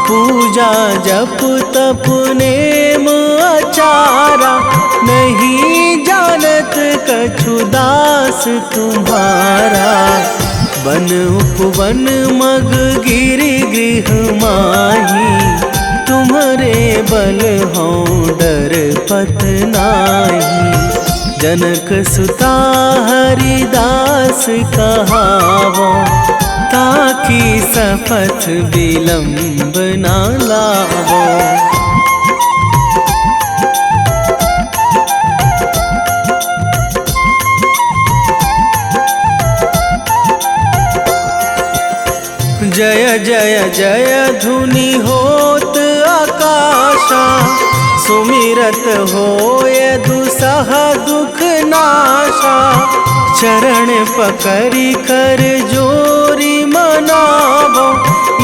पूजा जप तप नेम आचारा, नहीं जानत कछु दास तुम्हारा। बन उपवन मग गिरि गृह माही, तुम्हारे बल हों डर पत नाही। जनक सुता हरिदास कहावो, ताकि शपथ विलंब ना लावो। जय जय जय धुनि होत आकाशा, सुमिरत होय दुसह दुख नाशा। चरण पकड़ि कर जोरी मनावो,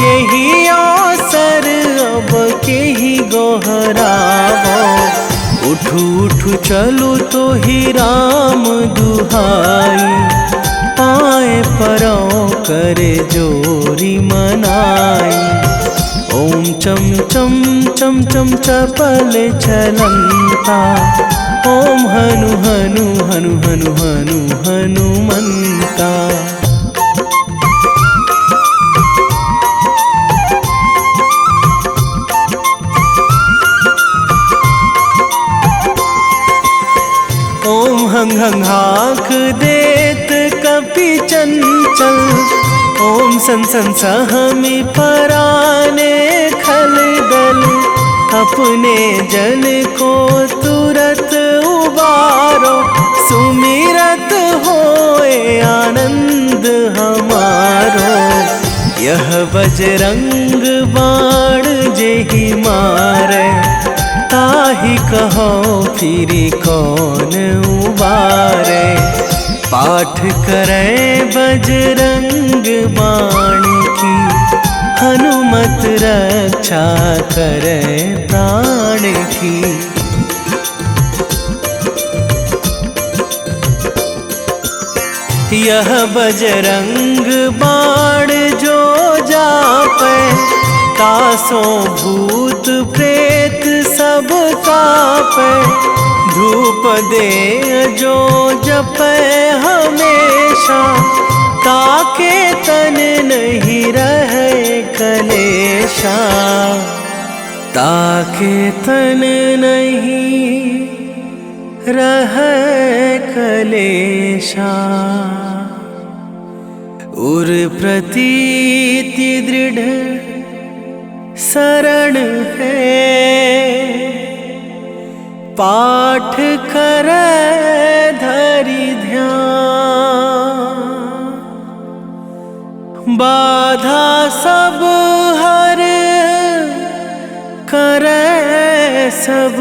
यही अवसर अब के ही गोहरावो। उठू उठू चलू तो ही राम दुहाई, पाए परों करे जोरी मनाई। ओम चम चम चम चम चपल चलंता, ओम हनु हनु हनु हनु हनु हनुमंता। ओम हंग हंग हाक देत कपि चंचल, ओम सन सन सहमी पराने खल दल। अपने जन को तुरत उबारो, सुमिरत होए आनंद हमारो। यह बजरंग बाण जेहि मारे, ताहि कहो फिरि कौन उबारे। पाठ करे बजरंग बाण की, हनुमत रक्षा करे प्राण की। यह बजरंग बाण जो जापै, तासों भूत प्रेत सब कापै। धूप दे जो जपे हमेशा, ताके तन नहीं रहे कलेशा, ताके तन नहीं रहे कलेशा। उर प्रतीति दृढ़ शरण है, पाठ करे धरि ध्यान। बाधा सब हर करे सब,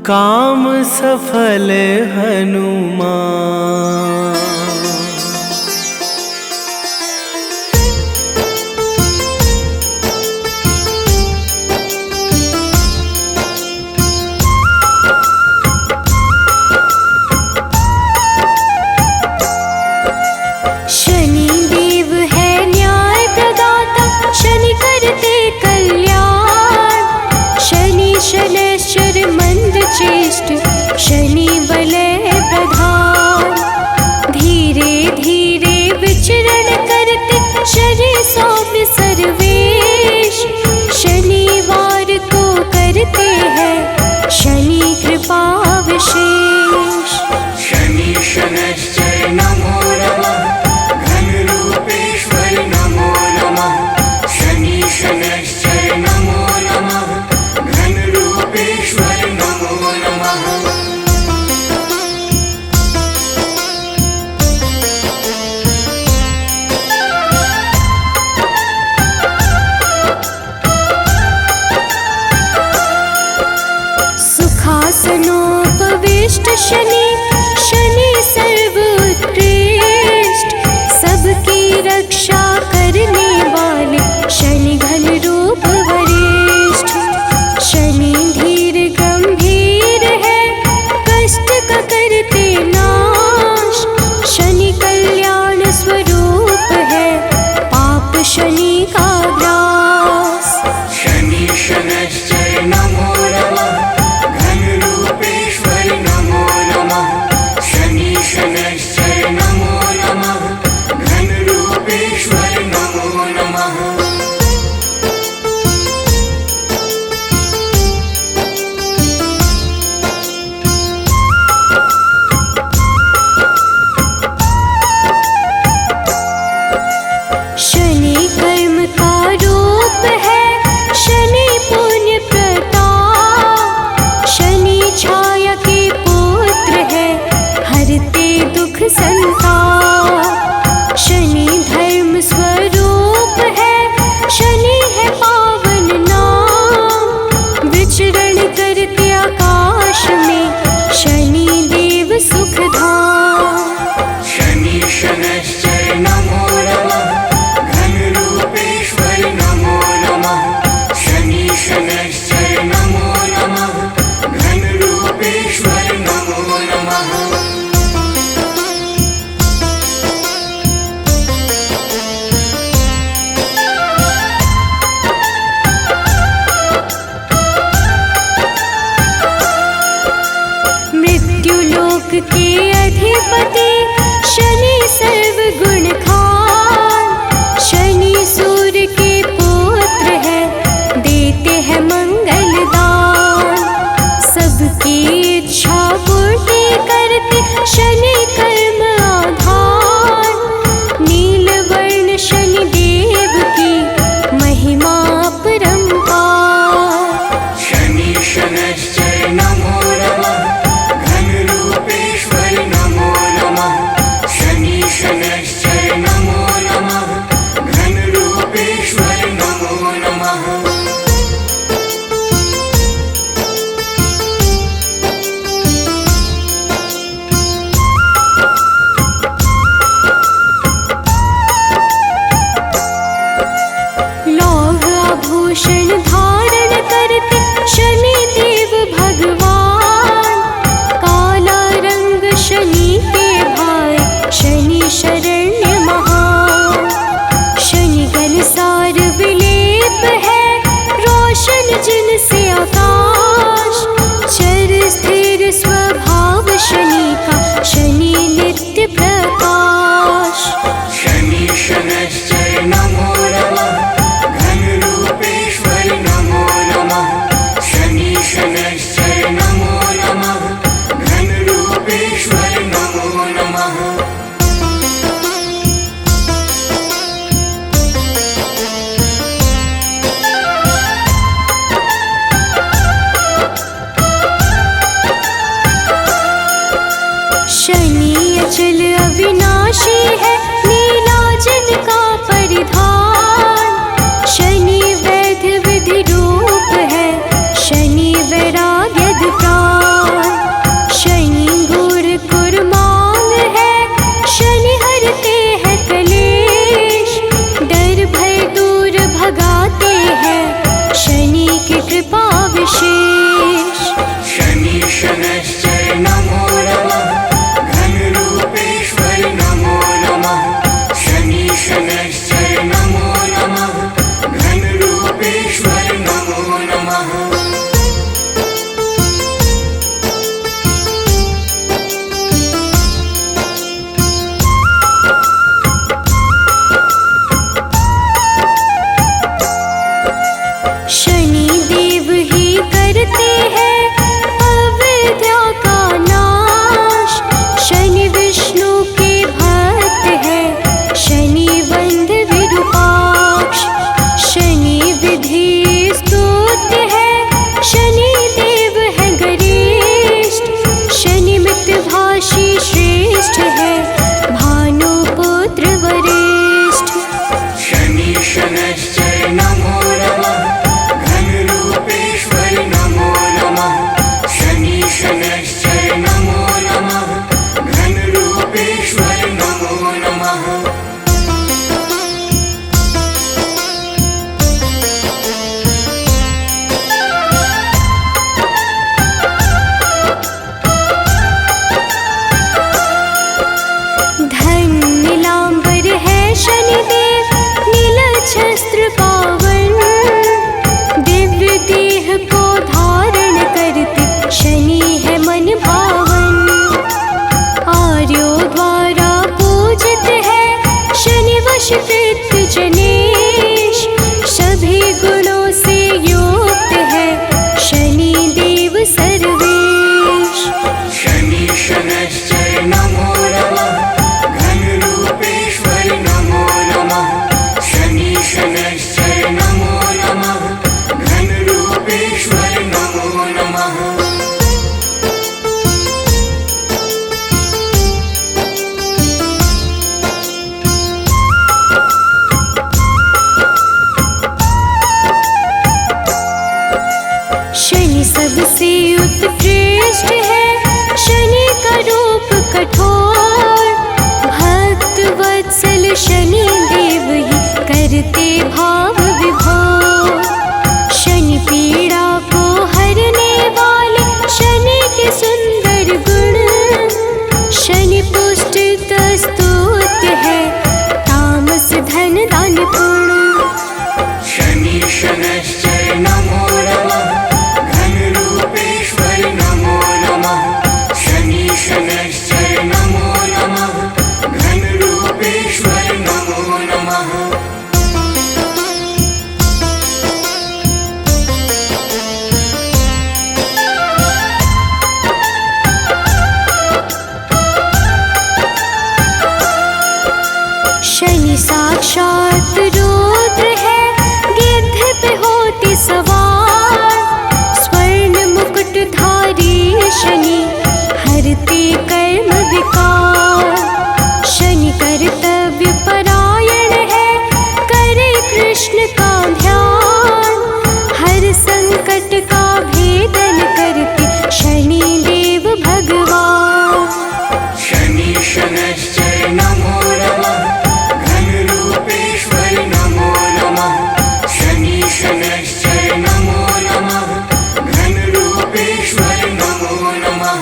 काम सफल हनुमान। शनि देव है न्याय प्रदाता, शनि करते कल्याण। शनि शनैश्चर मंद चेष्ट, शनि बलय प्रधान। कृत जनेश, सभी गुणों से युक्त है शनि देव सर्वेश। शनि शनैश्चर नमो नमः, घन रूपेश्वर नमो नमः। शनि शनैश्चर नमो नमः, घन रूपेश्वर नमो नमः। शनि सबसे उत्कृष्ट है, शनि का रूप कठोर, भक्त वत्सल शनि देव ही करते भाव विभोर। शनि पीड़ा को हरने वाले शनि के सुंदर गुण, शनि पुष्ट स्तुत्य है तामस धन दान पुण्य। शनि शनैश्चर नमो नमः, घन रूपेश्वर नमो नमः। शनि शनैश्चर नमो नमः, घन रूपेश्वर नमो नमः। शनि साक्षात रुद्र है, गिद्ध पे होते सवार, स्वर्ण मुकुट धारी शनि हरते कर्म विकार। शनि कर्तव्य परायण है, करे कृष्ण का ध्यान, हर संकट का भेदन करते शनि देव भगवान। शनि शनैश्चर नमो नमः, घन रूपेश्वर नमो नमः। शनि शनैश्चर नमो नमः, घन रूपेश्वर नमो नमः।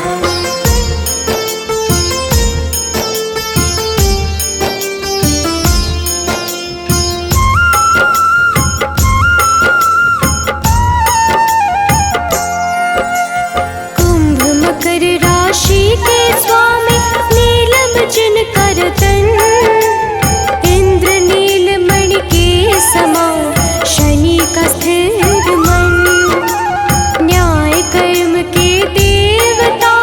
कुंभ मकर राशि के स्वामी नीलम जिनकर तन, इंद्र नीलमणि के समान शनि का स्थिर मन। न्याय कर्म के देवता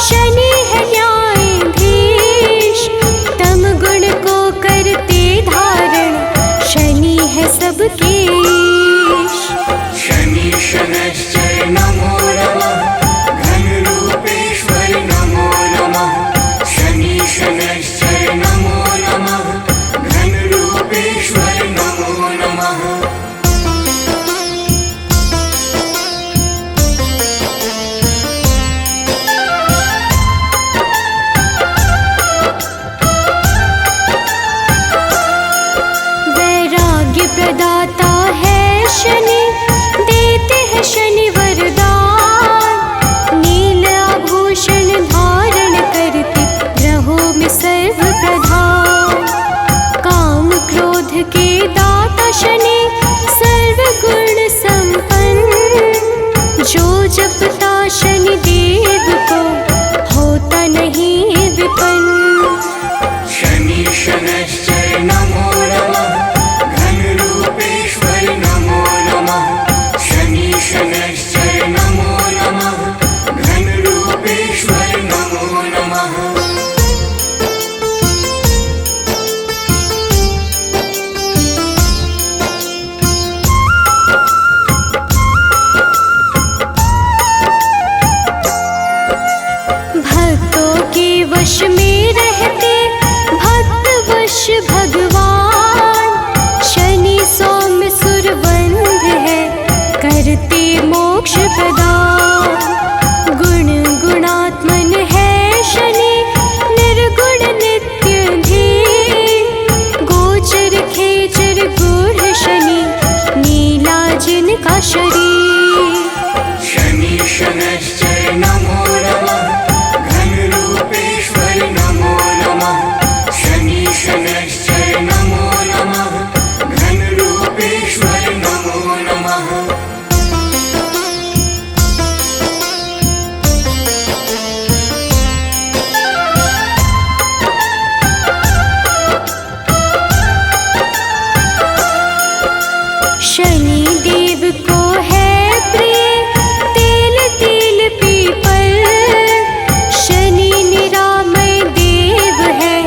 शनि है न्यायाधीश, तम गुण को करते धारण शनि है सबके ईश। शनि शनैश्चर नमो नमः, घन रूपेश्वर नमो नमः। शनि शनैश्चर नमो नमः, घन रूपेश्वर नमो नमः। वैराग्य प्रदाता है शनि, देते हैं शनि वरदान, नील आभूषण धारण करते ग्रहों में सर्व प्रधान। काम क्रोध के दाता शनि, सर्व गुण संपन्न, जो जपता शनि देव को होता नहीं विपन्न। शनि शनैश्चर नमो नमः, घन रूपेश्वर नमो नमः। शनि शनैश्चर नमो नमः, घन रूपेश्वर नमो नमः। भक्तों के वश में रहते भक्त वश भगवान, शनि सौम्य सुरवंध है करते मोक्ष प्रदान। गुण गुणात्मन है शनि, निर्गुण नित्य धीर, गोचर खेचर गूढ़ शनि, नीला जिनका शरीर। शनि शनैश्चर नमो नमः, घन रूपेश्वर नमो नमः। शनि शनैश्चर नमो नमः, घन रूपेश्वर नमो नमः। शनि देव को है प्रिय तेल तिल पीपल, शनि निरामय देव है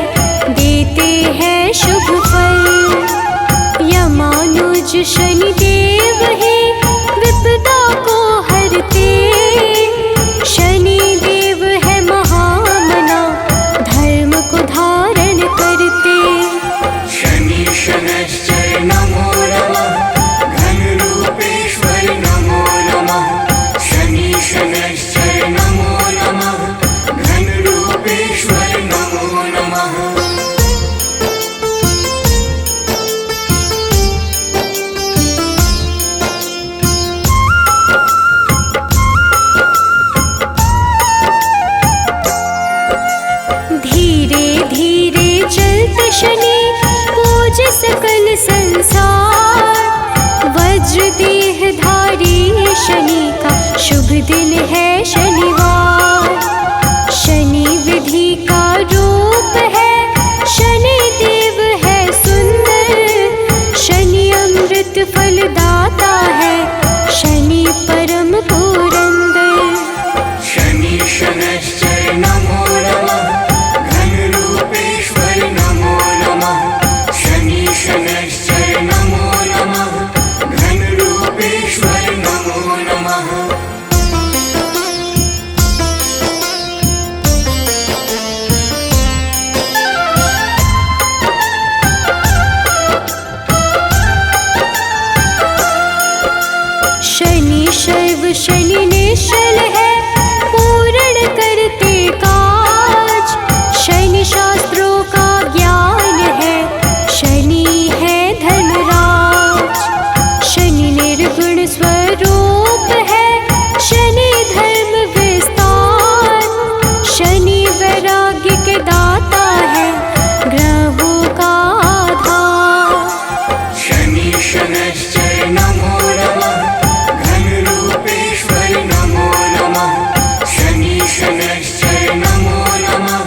देते हैं शुभ फल। यमानुज शनि देव है विपदा को हरते, शनि देव है महामना धर्म को धारण करते। शनि शनैश्चर नमो नमः, घन रूपेश्वर नमो नमः। शनि शनैश्चर नमो नमः, घन रूपेश्वर नमो नमः। धीरे धीरे चलते शनि पूज सकल संसार, वज्र देह धारी शनि का शुभ दिन है शनिवार। शनि विधि का रूप है, शनि देव है सुंदर, शनि अमृत फल दाता है, शनि परम पुरंदर। शनि शनैश्चर नमो नमः, घन रूपेश्वर नमो नमः। शनि शनैश्चर नमो नमः, घन रूपेश्वर नमो नमः। शनि शैव शनि निश्चल है पूर्ण करते काज, शनि शास्त्रों का ज्ञान है, शनि है धर्मराज। शनि निर्गुण स्वरूप है, शनि धर्म विस्तार, शनि वैराग्य के दाता है, ग्रहों का आधार। शनि शनैश्चर नमो नमः, घन रूपेश्वर नमो नमः। शनि शनैश्चर नमो नमः,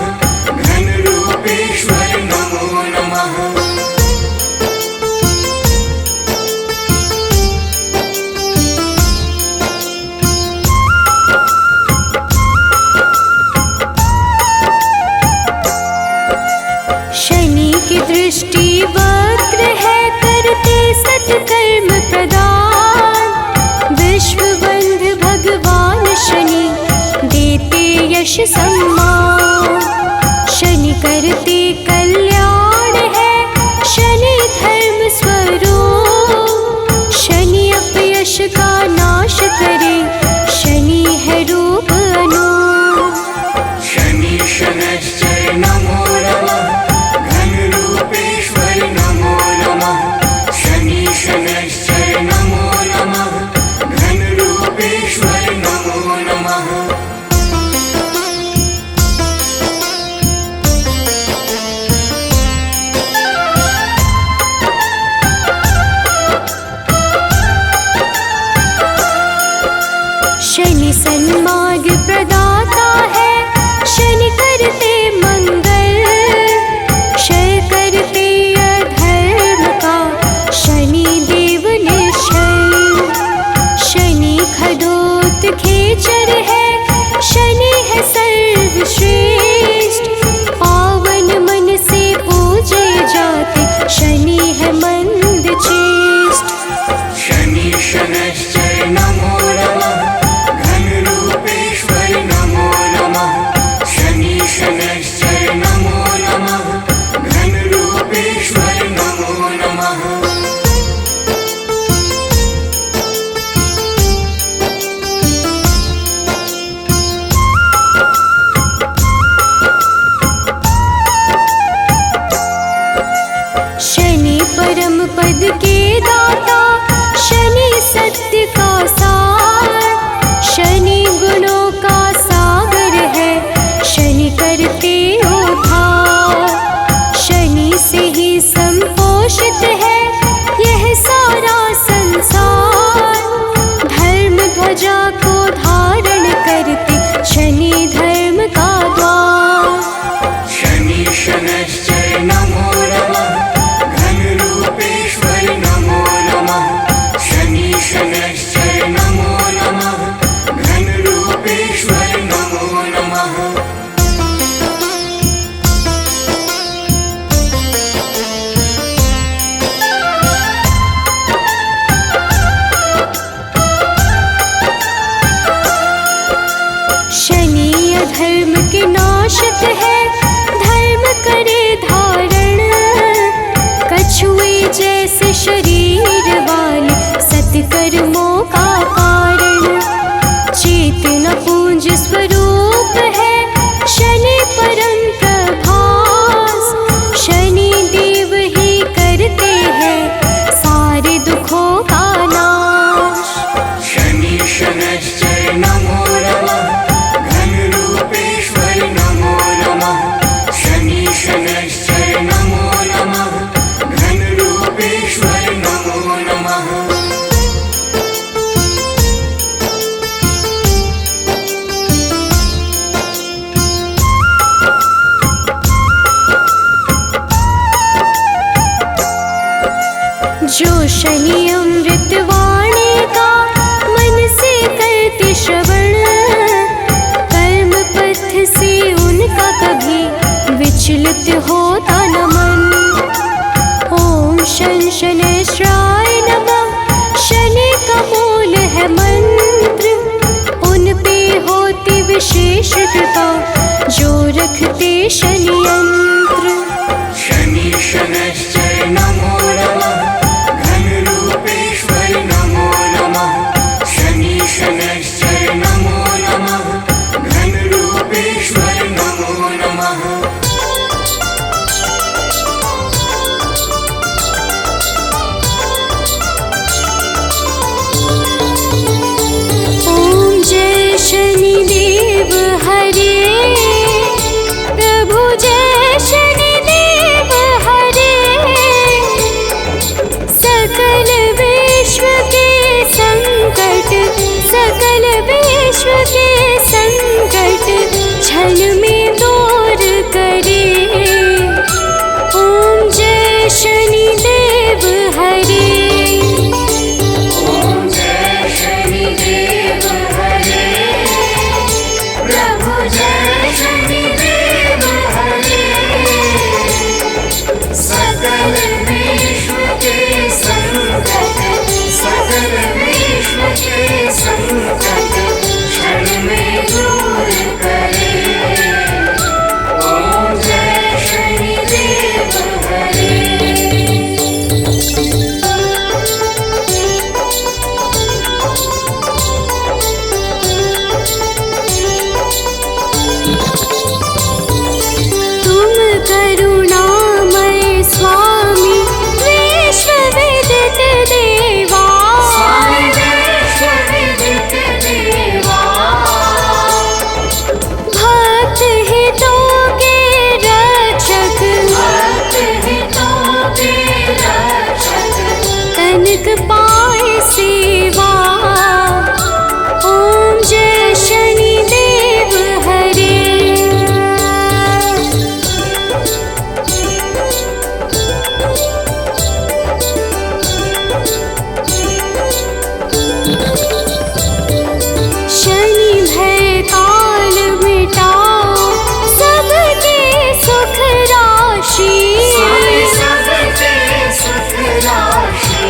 घन रूपेश्वर नमो नमः। शनि की दृष्टि वक्र है करते सत्कर्म प्रदान, विश्व बंध भगवान शनि देते यश सम्मान। शनि करते कल्याण है, शनि धर्म स्वरूप, शनि अपयश का नाश करे, शनि है रूप अनूप। शनि शनैश्चर नमो नमः, घन रूपेश्वर नमो नमः। शनि शनैश्चर नमो नमः, घन रूपेश्वर नमो नमः। शनि सन्मार्ग प्रदाता है, शनि करते मंगल, क्षय करते अधर्म का, शनि देव निश्चल। शनि खदोत खेचर है, शनि है सर्वश्रेष्ठ, पावन मन से पूजे जाते, शनि है मंद चेष्ट। शनि शनैश्चर नमो नमः, घन रूपेश्वर नमो नमः। शनि शनैश्चर नमो नमः, घन रूपेश्वर नमो नमः। शनि परम पद के दाता, शनि सत्य का सार, शनि गुणों का सागर है, शनि करते उद्धार। शनि से ही संपोषित है यह सारा संसार, धर्म ध्वजा को धारण करते, शनि धर्म का द्वार। शनि शनैश्चर नमो नमः, घन रूपेश्वर नमो नमः। जो शनि अमृत वाणी का मन से करते श्रवण, कर्म पथ से उनका कभी विचलित होता न मन। ओम शन शनैश्चराय नमः, शनि का मूल है मंत्र, उन पे होती विशेष कृपा जो रखते शनि यंत्र। शनि शनैश्चर नमो नमः, घन रूपेश्वर नमो नमः। शनि शनैश्चर नमो नमः, घन रूपेश्वर नमो नमः। ओम जय शनिदेव हरे, प्रभु जय शनिदेव हरे। सकल विश्व के संकट, सकल विश्व के संकट क्षण में दूर करे। ओम जय शनिदेव हरे। ओम जय शनिदेव हरे, प्रभु जय शनिदेव हरे। सकल विश्व के संकट, सकल विश्व के संकट क्षण में दूर करे। ओम जय शनिदेव हरे। तुम करुणामय स्वामी, विश्व विदित देवा। स्वामी विश्व विदित देवा, भक्त हितों के रक्षक, भक्त हितों के रक्षक। तनिक पाए सेवा। ओम जय शनिदेव हरे। शनि भय काल मिटाओ, सबके सुख राशि। स्वामी सबके सुख राशि,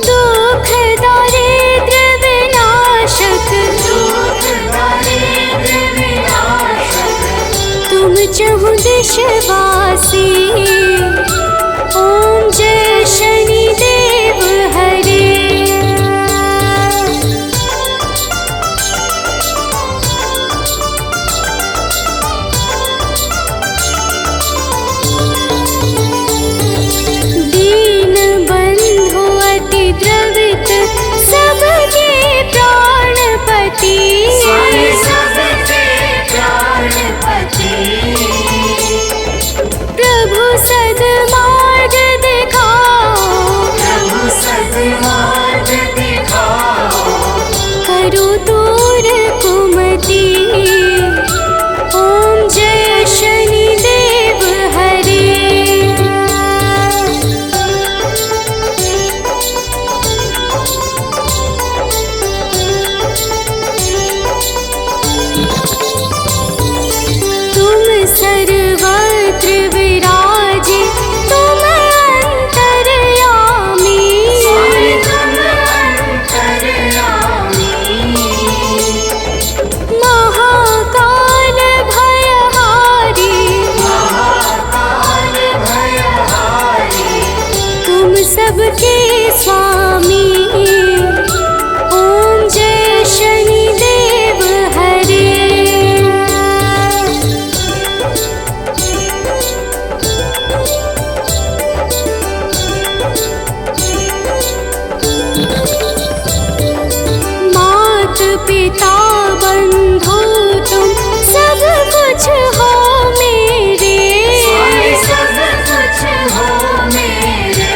दुख दारिद्र्य विनाशक, दुख दारिद्र्य विनाशक। तुम चहु दिशवासी। ओम जय शनिदेव हरे। दीन बंधु अति द्रवित, सबके प्राणपति। स्वामी सबके प्राणपति, प्रभु सद्मार्ग दिखाओ, प्रभु सद्मार्ग दिखाओ। करो दूर कुमति। ओम जय शनिदेव हरे। तुम सर्वत्र विराजे, तुम अंतर्यामी। स्वामी तुम अंतर्यामी, महाकाल भयहारी, महाकाल भयहारी। तुम सबके स्वामी। ओम जय शनिदेव हरे। मात पिता बंधु तुम सब कुछ हो मेरे। स्वामी सब कुछ हो मेरे।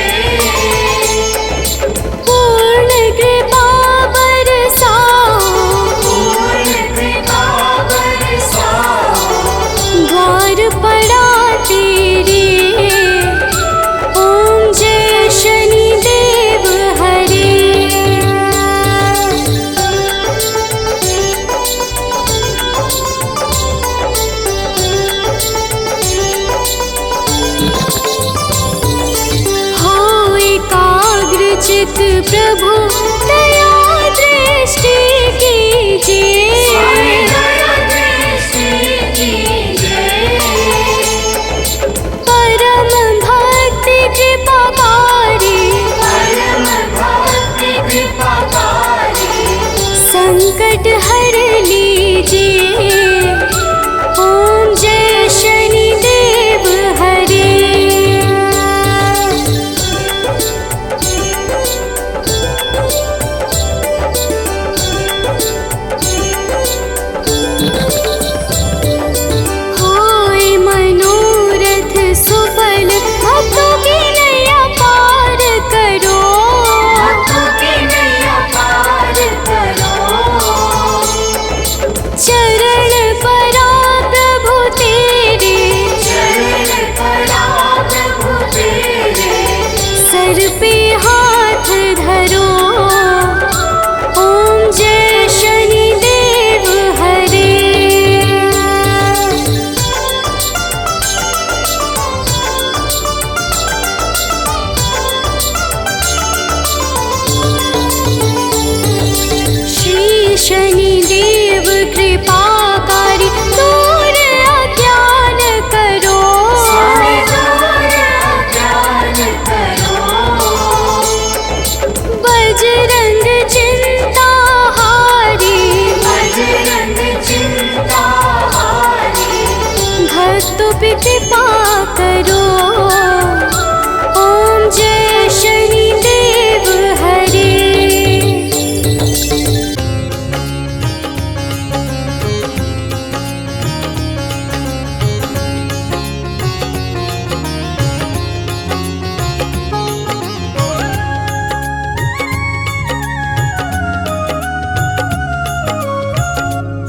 प्रभु दया दृष्टि कीजिए। परम भक्ति कृपाकारी संकट हर लीजिए। ओम जय शनि देव हरे। होए मनोरथ सुफल भक्तों की नैया पार करो। चरण परा प्रभु तेरे सर पे हाथ धरो। ओम जय शनि देव हरे। श्री शनि देव कृपाकारी दूर अज्ञान करो। बजरंग चिंता हारी भक्तों पे कृपा करो। ओम जय शनि देव हरे।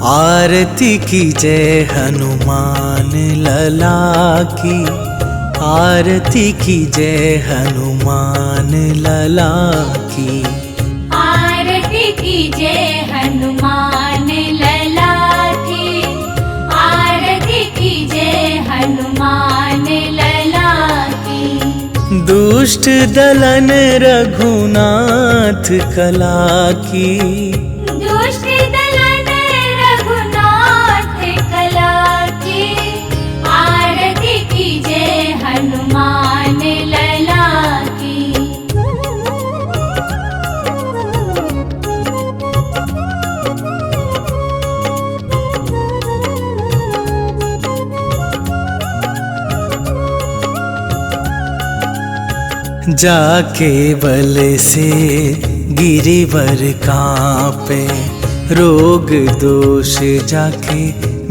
आरती की जय हनुमान लला की। आरती की जय हनुमान लला की। आरती की जय हनुमान लला की। आरती की जय हनुमान लला की। दुष्ट दलन रघुनाथ कला की। दुष्ट दलन रघुनाथ कला की। आरती की जय हनुमान लला की। जाके बल से गिरिवर कांपे। रोग दोष जाके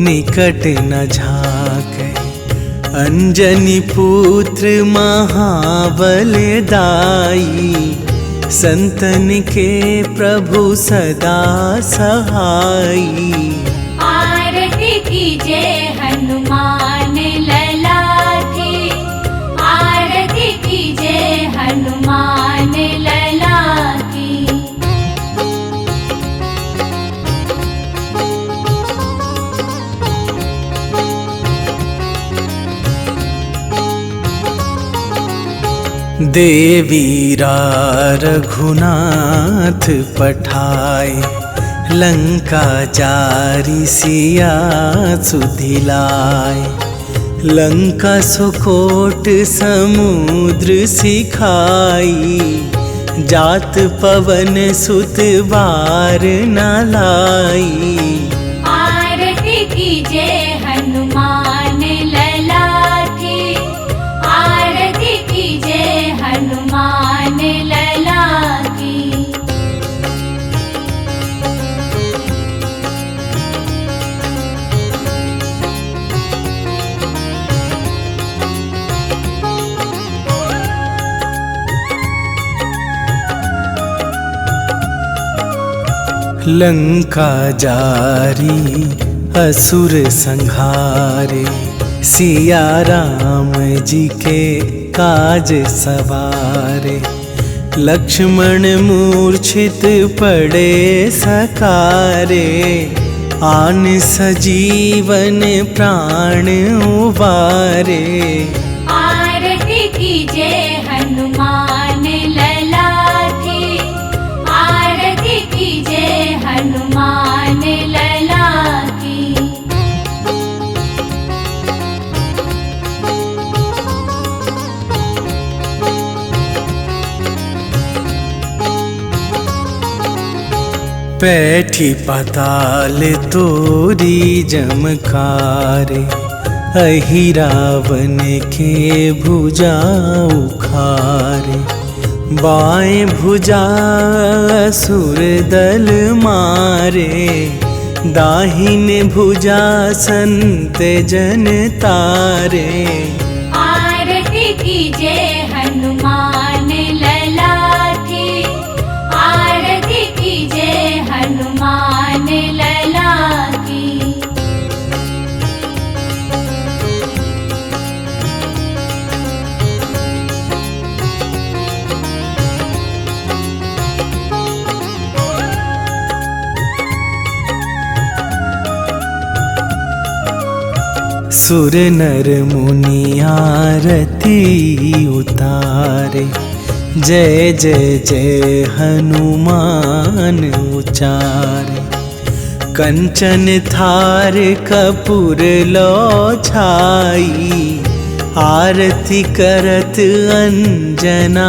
निकट न झाके। अंजनी पुत्र महाबल दाई। संतन के प्रभु सदा सहाई। आरती की जय हनुमान लला की। आरती की जय हनुमान लला की। देवीरा रघुनाथ पठाए। लंका जारी सिया सुधिलाए। लंका सुकोट समुद्र सिखाई। जात पवन सुत बार न लाई। आरती की जय हनुमान लला की। आरती की जय हनुमान लला की। लंका जारी असुर संहारे। सिया राम जी के काज सवारे। लक्ष्मण मूर्छित पड़े सकारे। आन सजीवन प्राण उबारे। आरती की जय हनुमान लला की। बैठी पाताल तोरी जमकारे, अहि रावण के भुजा उखारे। बाएं भुजा असुर दल मारे, दाहिन भुजा संत जन तारे। आरती कीजे हनुमान लला की, आरती कीजे हनुमान लला की। सुर नर मुनि आरती उतारे, जय जय जय हनुमान उचारे। कंचन थार कपूर लो छाई, आरती करत अंजना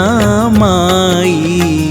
माई।